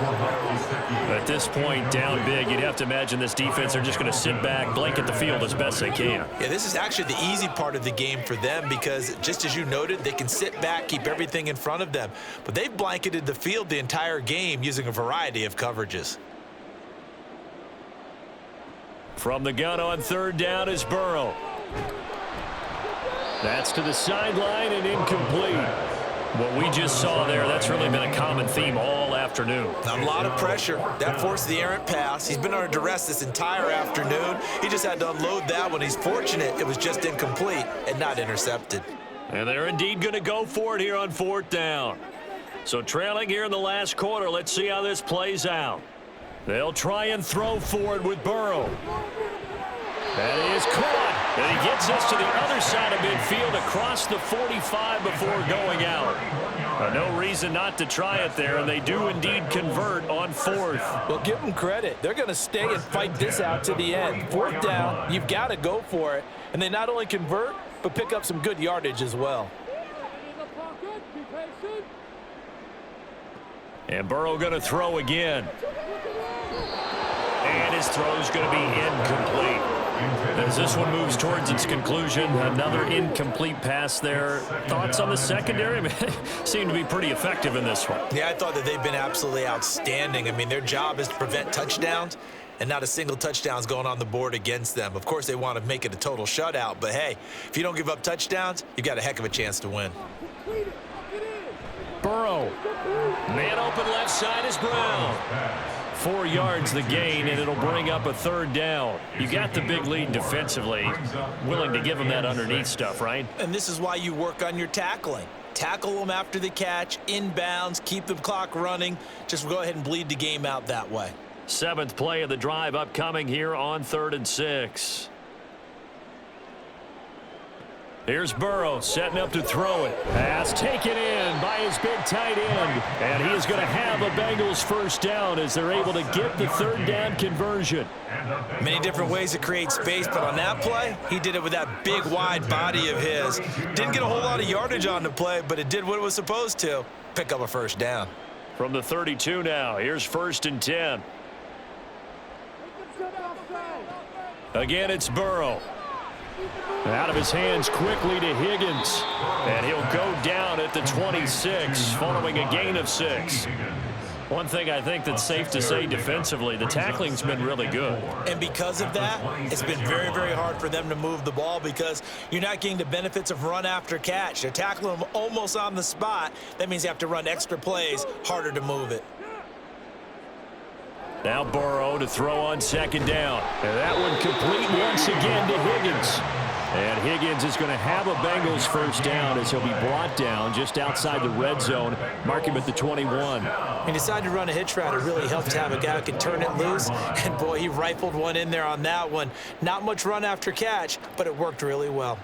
At this point, down big, you'd have to imagine this defense are just going to sit back, blanket the field as best they can. Yeah, this is actually the easy part of the game for them because, just as you noted, they can sit back, keep everything in front of them. But they've blanketed the field the entire game using a variety of coverages. From the gun on 3rd down is Burrow. That's to the sideline and incomplete. What we just saw there, that's really been a common theme all afternoon. A lot of pressure. That forced the errant pass. He's been under duress this entire afternoon. He just had to unload that one. He's fortunate it was just incomplete and not intercepted. And they're indeed going to go for it here on 4th down. So trailing here in the last quarter, let's see how this plays out. They'll try and throw forward with Burrow. That is caught. And he gets us to the other side of midfield across the 45 before going out. No reason not to try it there, and they do indeed convert on 4th. Well, give them credit. They're going to stay and fight this out to the end. 4th down, you've got to go for it. And they not only convert, but pick up some good yardage as well. And Burrow going to throw again. And his throw's going to be incomplete. As this one moves towards its conclusion, another incomplete pass there. Thoughts on the secondary? Seem to be pretty effective in this one. Yeah, I thought that they've been absolutely outstanding. I mean, their job is to prevent touchdowns, and not a single touchdown's going on the board against them. Of course, they want to make it a total shutout, but hey, if you don't give up touchdowns, you've got a heck of a chance to win. Burrow. Man open left side is Brown. 4 yards the gain, and it'll bring up a 3rd down. You got the big lead defensively. Willing to give them that underneath stuff, right? And this is why you work on your tackling. Tackle them after the catch, inbounds, keep the clock running. Just go ahead and bleed the game out that way. 7th play of the drive upcoming here on 3rd and 6. Here's Burrow setting up to throw it. Pass taken in by his big tight end. And he is going to have a Bengals 1st down as they're able to get the 3rd down conversion. Many different ways to create space, but on that play, he did it with that big, wide body of his. Didn't get a whole lot of yardage on the play, but it did what it was supposed to. Pick up a 1st down. From the 32 now, here's 1st and 10. Again, it's Burrow. Out of his hands quickly to Higgins. And he'll go down at the 26 following a gain of 6. One thing I think that's safe to say defensively, the tackling's been really good. And because of that, it's been very, very hard for them to move the ball because you're not getting the benefits of run after catch. They're tackling them almost on the spot. That means you have to run extra plays, harder to move it. Now Burrow to throw on 2nd down. And that one complete once again to Higgins. And Higgins is going to have a Bengals 1st down as he'll be brought down just outside the red zone. Mark him at the 21. He decided to run a hitch route. It really helped to have a guy who can turn it loose. And, boy, he rifled one in there on that one. Not much run after catch, but it worked really well.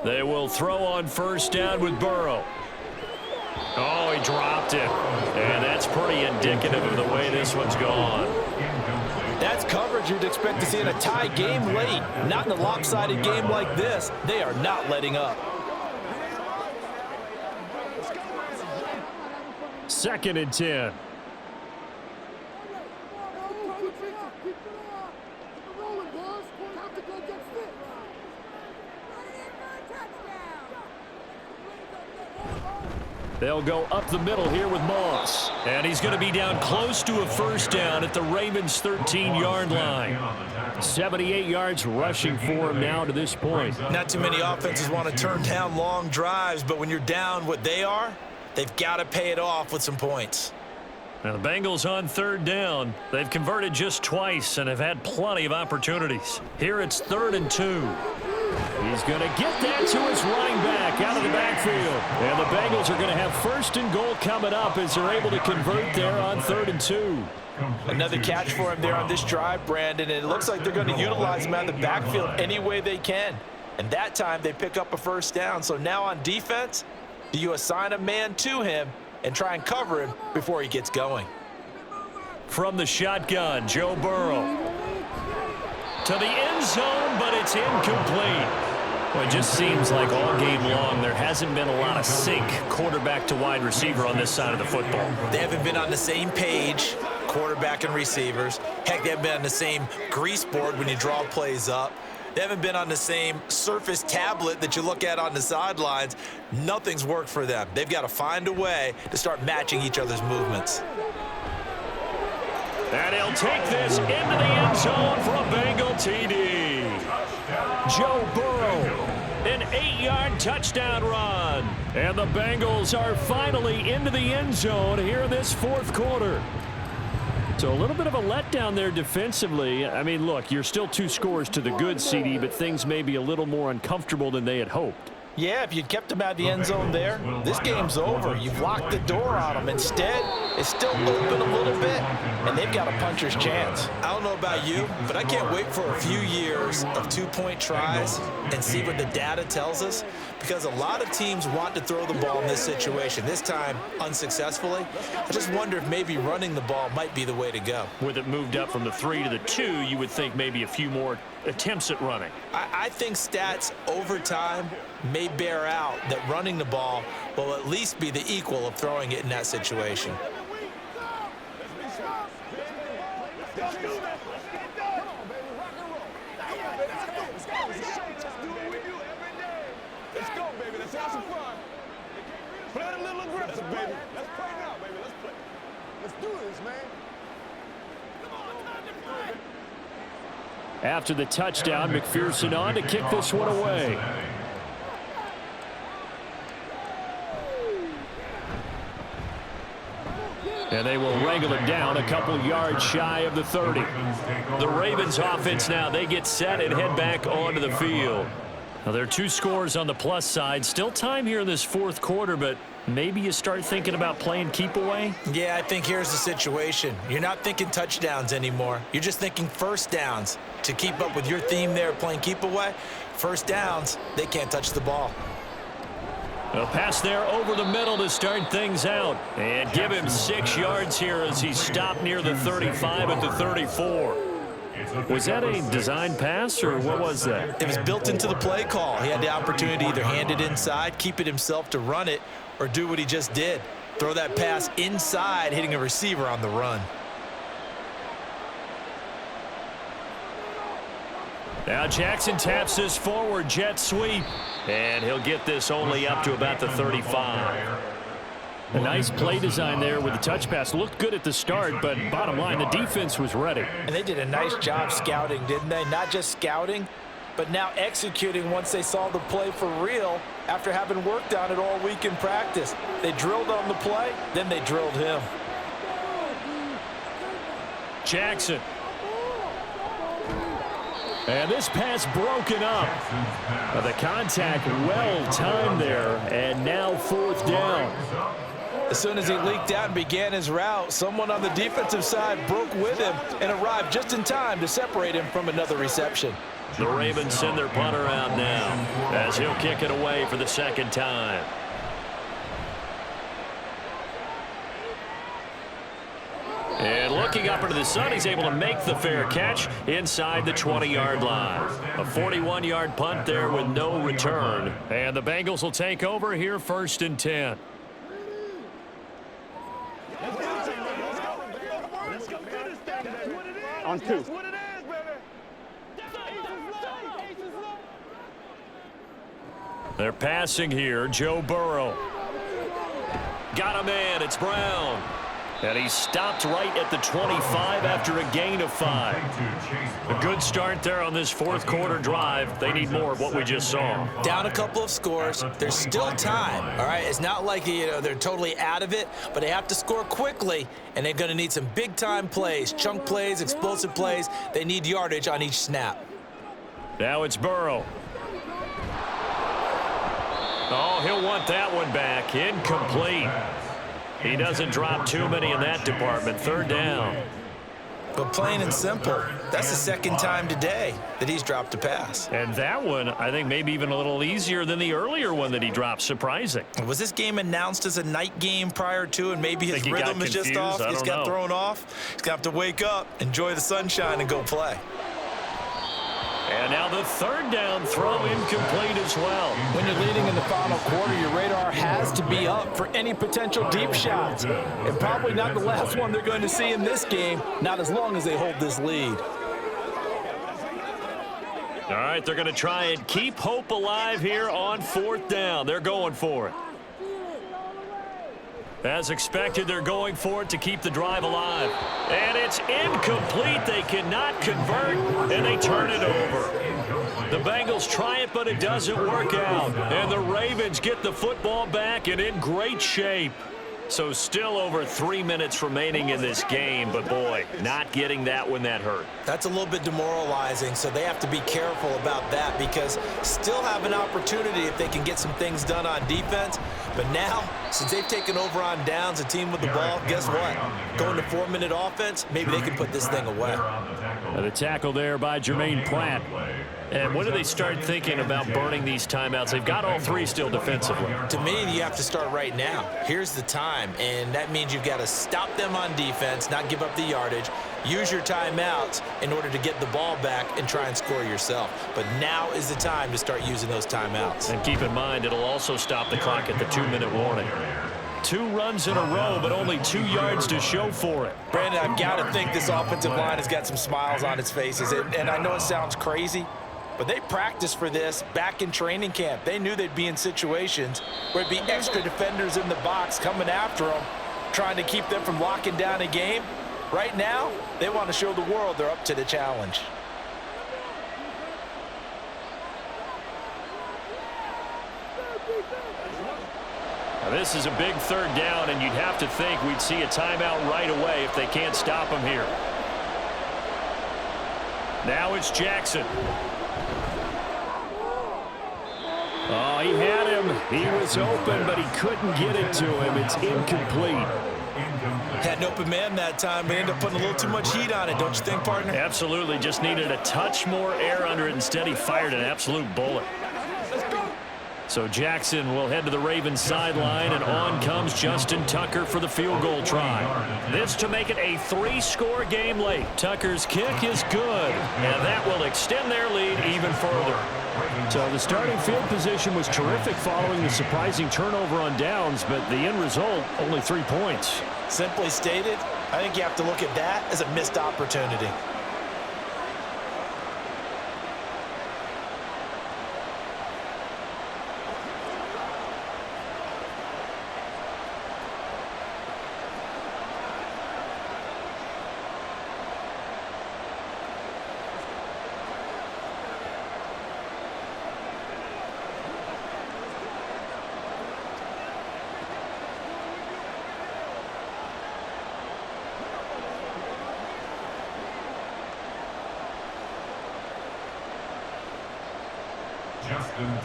They will throw on 1st down with Burrow. Oh, he dropped it. And that's pretty indicative of the way this one's gone. That's coverage you'd expect to see in a tie game late. Not in a lopsided game like this. They are not letting up. 2nd and 10. They'll go up the middle here with Moss. And he's going to be down close to a first down at the Ravens' 13-yard line. 78 yards rushing for him now to this point. Not too many offenses want to turn down long drives, but when you're down what they are, they've got to pay it off with some points. Now the Bengals on third down. They've converted just twice and have had plenty of opportunities. Here it's 3rd and 2. He's going to get that to his running back out of the backfield. And the Bengals are going to have 1st and goal coming up as they're able to convert there on 3rd and 2. Another catch for him there on this drive, Brandon, and it looks like they're going to utilize him out of the backfield any way they can. And that time they pick up a first down. So now on defense, do you assign a man to him and try and cover him before he gets going? From the shotgun, Joe Burrow. To the end zone, but it's incomplete. Well, it just seems like all game long there hasn't been a lot of sync quarterback to wide receiver on this side of the football. They haven't been on the same page, quarterback and receivers. Heck, they haven't been on the same grease board when you draw plays up. They haven't been on the same Surface tablet that you look at on the sidelines. Nothing's worked for them. They've got to find a way to start matching each other's movements. And he'll take this into the end zone for a Bengal TD. Joe Burrow, an 8-yard touchdown run. And the Bengals are finally into the end zone here in this 4th quarter. So a little bit of a letdown there defensively. I mean, look, you're still 2 scores to the good, CD, but things may be a little more uncomfortable than they had hoped. Yeah, if you'd kept him out of the end zone there, this game's over. You've locked the door on him. Instead, it's still open a little bit, and they've got a puncher's chance. I don't know about you, but I can't wait for a few years of 2-point tries and see what the data tells us, because a lot of teams want to throw the ball in this situation, this time unsuccessfully. I just wonder if maybe running the ball might be the way to go. With it moved up from the 3 to the 2, you would think maybe a few more attempts at running. I think stats over time may bear out that running the ball will at least be the equal of throwing it in that situation. Let's go, baby. Let's have some fun. Play a little aggressive, baby. Let's play now, baby. Let's play. Let's do this, man. After the touchdown, McPherson on to kick this one away. And they will wrangle it down a couple yards shy of the 30. The Ravens offense now, they get set and head back onto the field. Now, there are 2 scores on the plus side. Still time here in this 4th quarter, but maybe you start thinking about playing keep away? Yeah, I think here's the situation. You're not thinking touchdowns anymore. You're just thinking first downs. To keep up with your theme there, playing keep away, first downs, they can't touch the ball. A pass there over the middle to start things out. And give him 6 yards here as he stopped near the 35 at the 34. Was that a design pass, or what was that? It was built into the play call. He had the opportunity to either hand it inside, keep it himself to run it, or do what he just did. Throw that pass inside, hitting a receiver on the run. Now Jackson taps this forward jet sweep. And he'll get this only up to about the 35. A nice play design there with the touch pass. Looked good at the start, but bottom line, the defense was ready. And they did a nice job scouting, didn't they? Not just scouting, but now executing once they saw the play for real after having worked on it all week in practice. They drilled on the play, then they drilled him. Jackson. And this pass broken up. The contact well timed there, and now 4th down. As soon as he leaked out and began his route, someone on the defensive side broke with him and arrived just in time to separate him from another reception. The Ravens send their punter out now as he'll kick it away for the 2nd time. And looking up into the sun, he's able to make the fair catch inside the 20-yard line. A 41-yard punt there with no return. And the Bengals will take over here 1st and 10. On 2. They're passing here. Joe Burrow. Got a man. It's Brown. And he stopped right at the 25 after a gain of 5. A good start there on this fourth quarter drive. They need more of what we just saw. Down a couple of scores. There's still time, all right? It's not like, they're totally out of it, but they have to score quickly, and they're going to need some big-time plays, chunk plays, explosive plays. They need yardage on each snap. Now it's Burrow. Oh, he'll want that one back. Incomplete. He doesn't drop too many in that department. Third down. But plain and simple, that's the second time today that he's dropped a pass. And that one, I think, maybe even a little easier than the earlier one that he dropped. Surprising. Was this game announced as a night game prior to, and maybe his rhythm is just off? He's got thrown off. He's going to have to wake up, enjoy the sunshine, and go play. And now the third down throw incomplete as well. When you're leading in the final quarter, your radar has to be up for any potential deep shots. And probably not the last one they're going to see in this game, not as long as they hold this lead. All right, they're going to try and keep hope alive here on fourth down. They're going for it. As expected, they're going for it to keep the drive alive. And it's incomplete. They cannot convert, and they turn it over. The Bengals try it, but it doesn't work out. And the Ravens get the football back and in great shape. So still over 3 minutes remaining in this game, but boy, not getting that when that hurt. That's a little bit demoralizing, so they have to be careful about that because still have an opportunity if they can get some things done on defense. But now, since they've taken over on downs, a team with the ball, guess what? Going to 4-minute offense, maybe they can put this thing away. The tackle there by Jermaine Pratt. And when do they start thinking about burning these timeouts? They've got all three still defensively. To me, you have to start right now. Here's the time, and that means you've got to stop them on defense, not give up the yardage, use your timeouts in order to get the ball back and try and score yourself. But now is the time to start using those timeouts. And keep in mind, it'll also stop the clock at the 2-minute warning. 2 runs in a row, but only 2 yards to show for it. Brandon, I've got to think this offensive line has got some smiles on its faces, and I know it sounds crazy, but they practiced for this back in training camp. They knew they'd be in situations where it'd be extra defenders in the box coming after them, trying to keep them from locking down a game. Right now, they want to show the world they're up to the challenge. Now, this is a big third down, and you'd have to think we'd see a timeout right away if they can't stop them here. Now it's Jackson. Oh, he had him. He was open, but he couldn't get it to him. It's incomplete. Had an open man that time, but ended up putting a little too much heat on it, don't you think, partner? Absolutely. Just needed a touch more air under it. Instead, he fired an absolute bullet. So Jackson will head to the Ravens sideline, and on comes Justin Tucker for the field goal try. This to make it a 3-score game late. Tucker's kick is good, and that will extend their lead even further. So the starting field position was terrific following the surprising turnover on downs, but the end result, only 3 points. Simply stated, I think you have to look at that as a missed opportunity.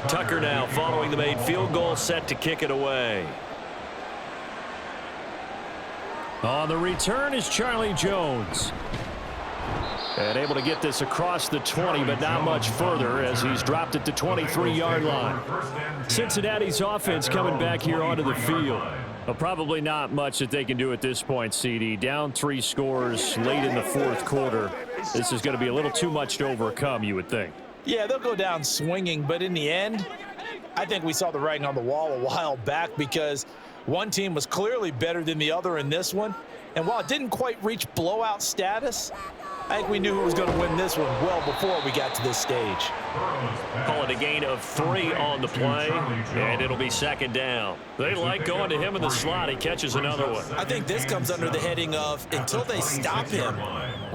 Tucker now following the made field goal, set to kick it away. On the return is Charlie Jones. And able to get this across the 20, but not much further as he's dropped at the 23-yard line. Cincinnati's offense coming back here onto the field. Well, probably not much that they can do at this point, CD. Down 3 scores late in the fourth quarter. This is going to be a little too much to overcome, you would think. Yeah, they'll go down swinging, but in the end, I think we saw the writing on the wall a while back because one team was clearly better than the other in this one. And while it didn't quite reach blowout status, I think we knew who was going to win this one well before we got to this stage. Call it a gain of 3 on the play, and it'll be second down. They like going to him in the slot. He catches another one. I think this comes under the heading of until they stop him,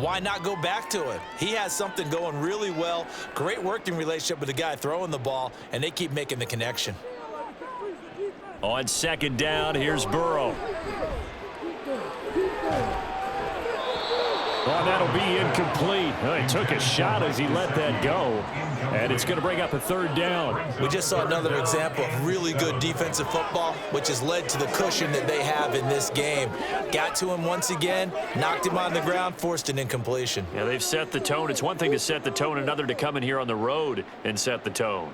why not go back to him? He has something going really well, great working relationship with the guy throwing the ball, and they keep making the connection. On second down, here's Burrow. Oh, that'll be incomplete. Oh, he took a shot as he let that go. And it's going to bring up a third down. We just saw another example of really good defensive football, which has led to the cushion that they have in this game. Got to him once again, knocked him on the ground, forced an incompletion. Yeah, they've set the tone. It's one thing to set the tone, another to come in here on the road and set the tone.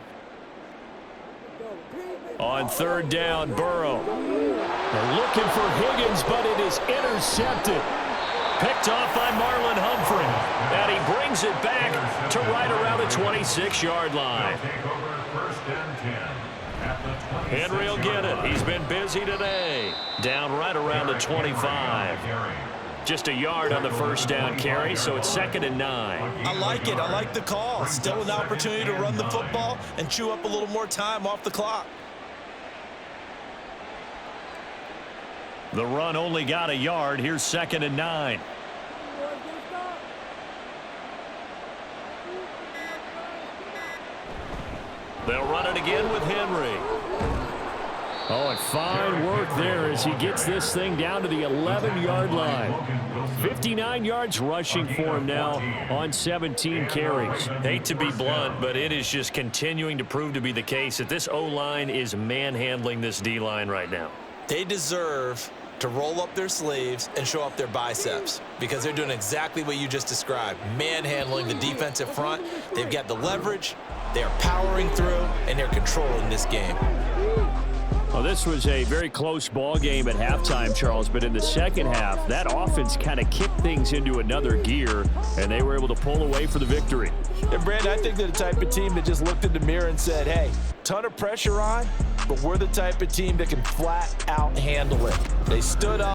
On third down, Burrow. They're looking for Higgins, but it is intercepted. Picked off by Marlon Humphrey. And he brings it back to right around the 26-yard line. Henry will get it. He's been busy today. Down right around the 25. Just a yard on the first down carry, so it's 2nd and 9. I like it. I like the call. Still an opportunity to run the football and chew up a little more time off the clock. The run only got a yard. Here's 2nd and 9. They'll run it again with Henry. Oh, and fine work there as he gets this thing down to the 11-yard line. 59 yards rushing for him now on 17 carries. Hate to be blunt, but it is just continuing to prove to be the case that this O-line is manhandling this D-line right now. They deserve to roll up their sleeves and show up their biceps because they're doing exactly what you just described, manhandling the defensive front. They've got the leverage, they're powering through, and they're controlling this game. Well, this was a very close ball game at halftime, Charles, but in the second half, that offense kind of kicked things into another gear, and they were able to pull away for the victory. And, Brandon, I think they're the type of team that just looked in the mirror and said, hey, ton of pressure on, but we're the type of team that can flat out handle it. They stood up.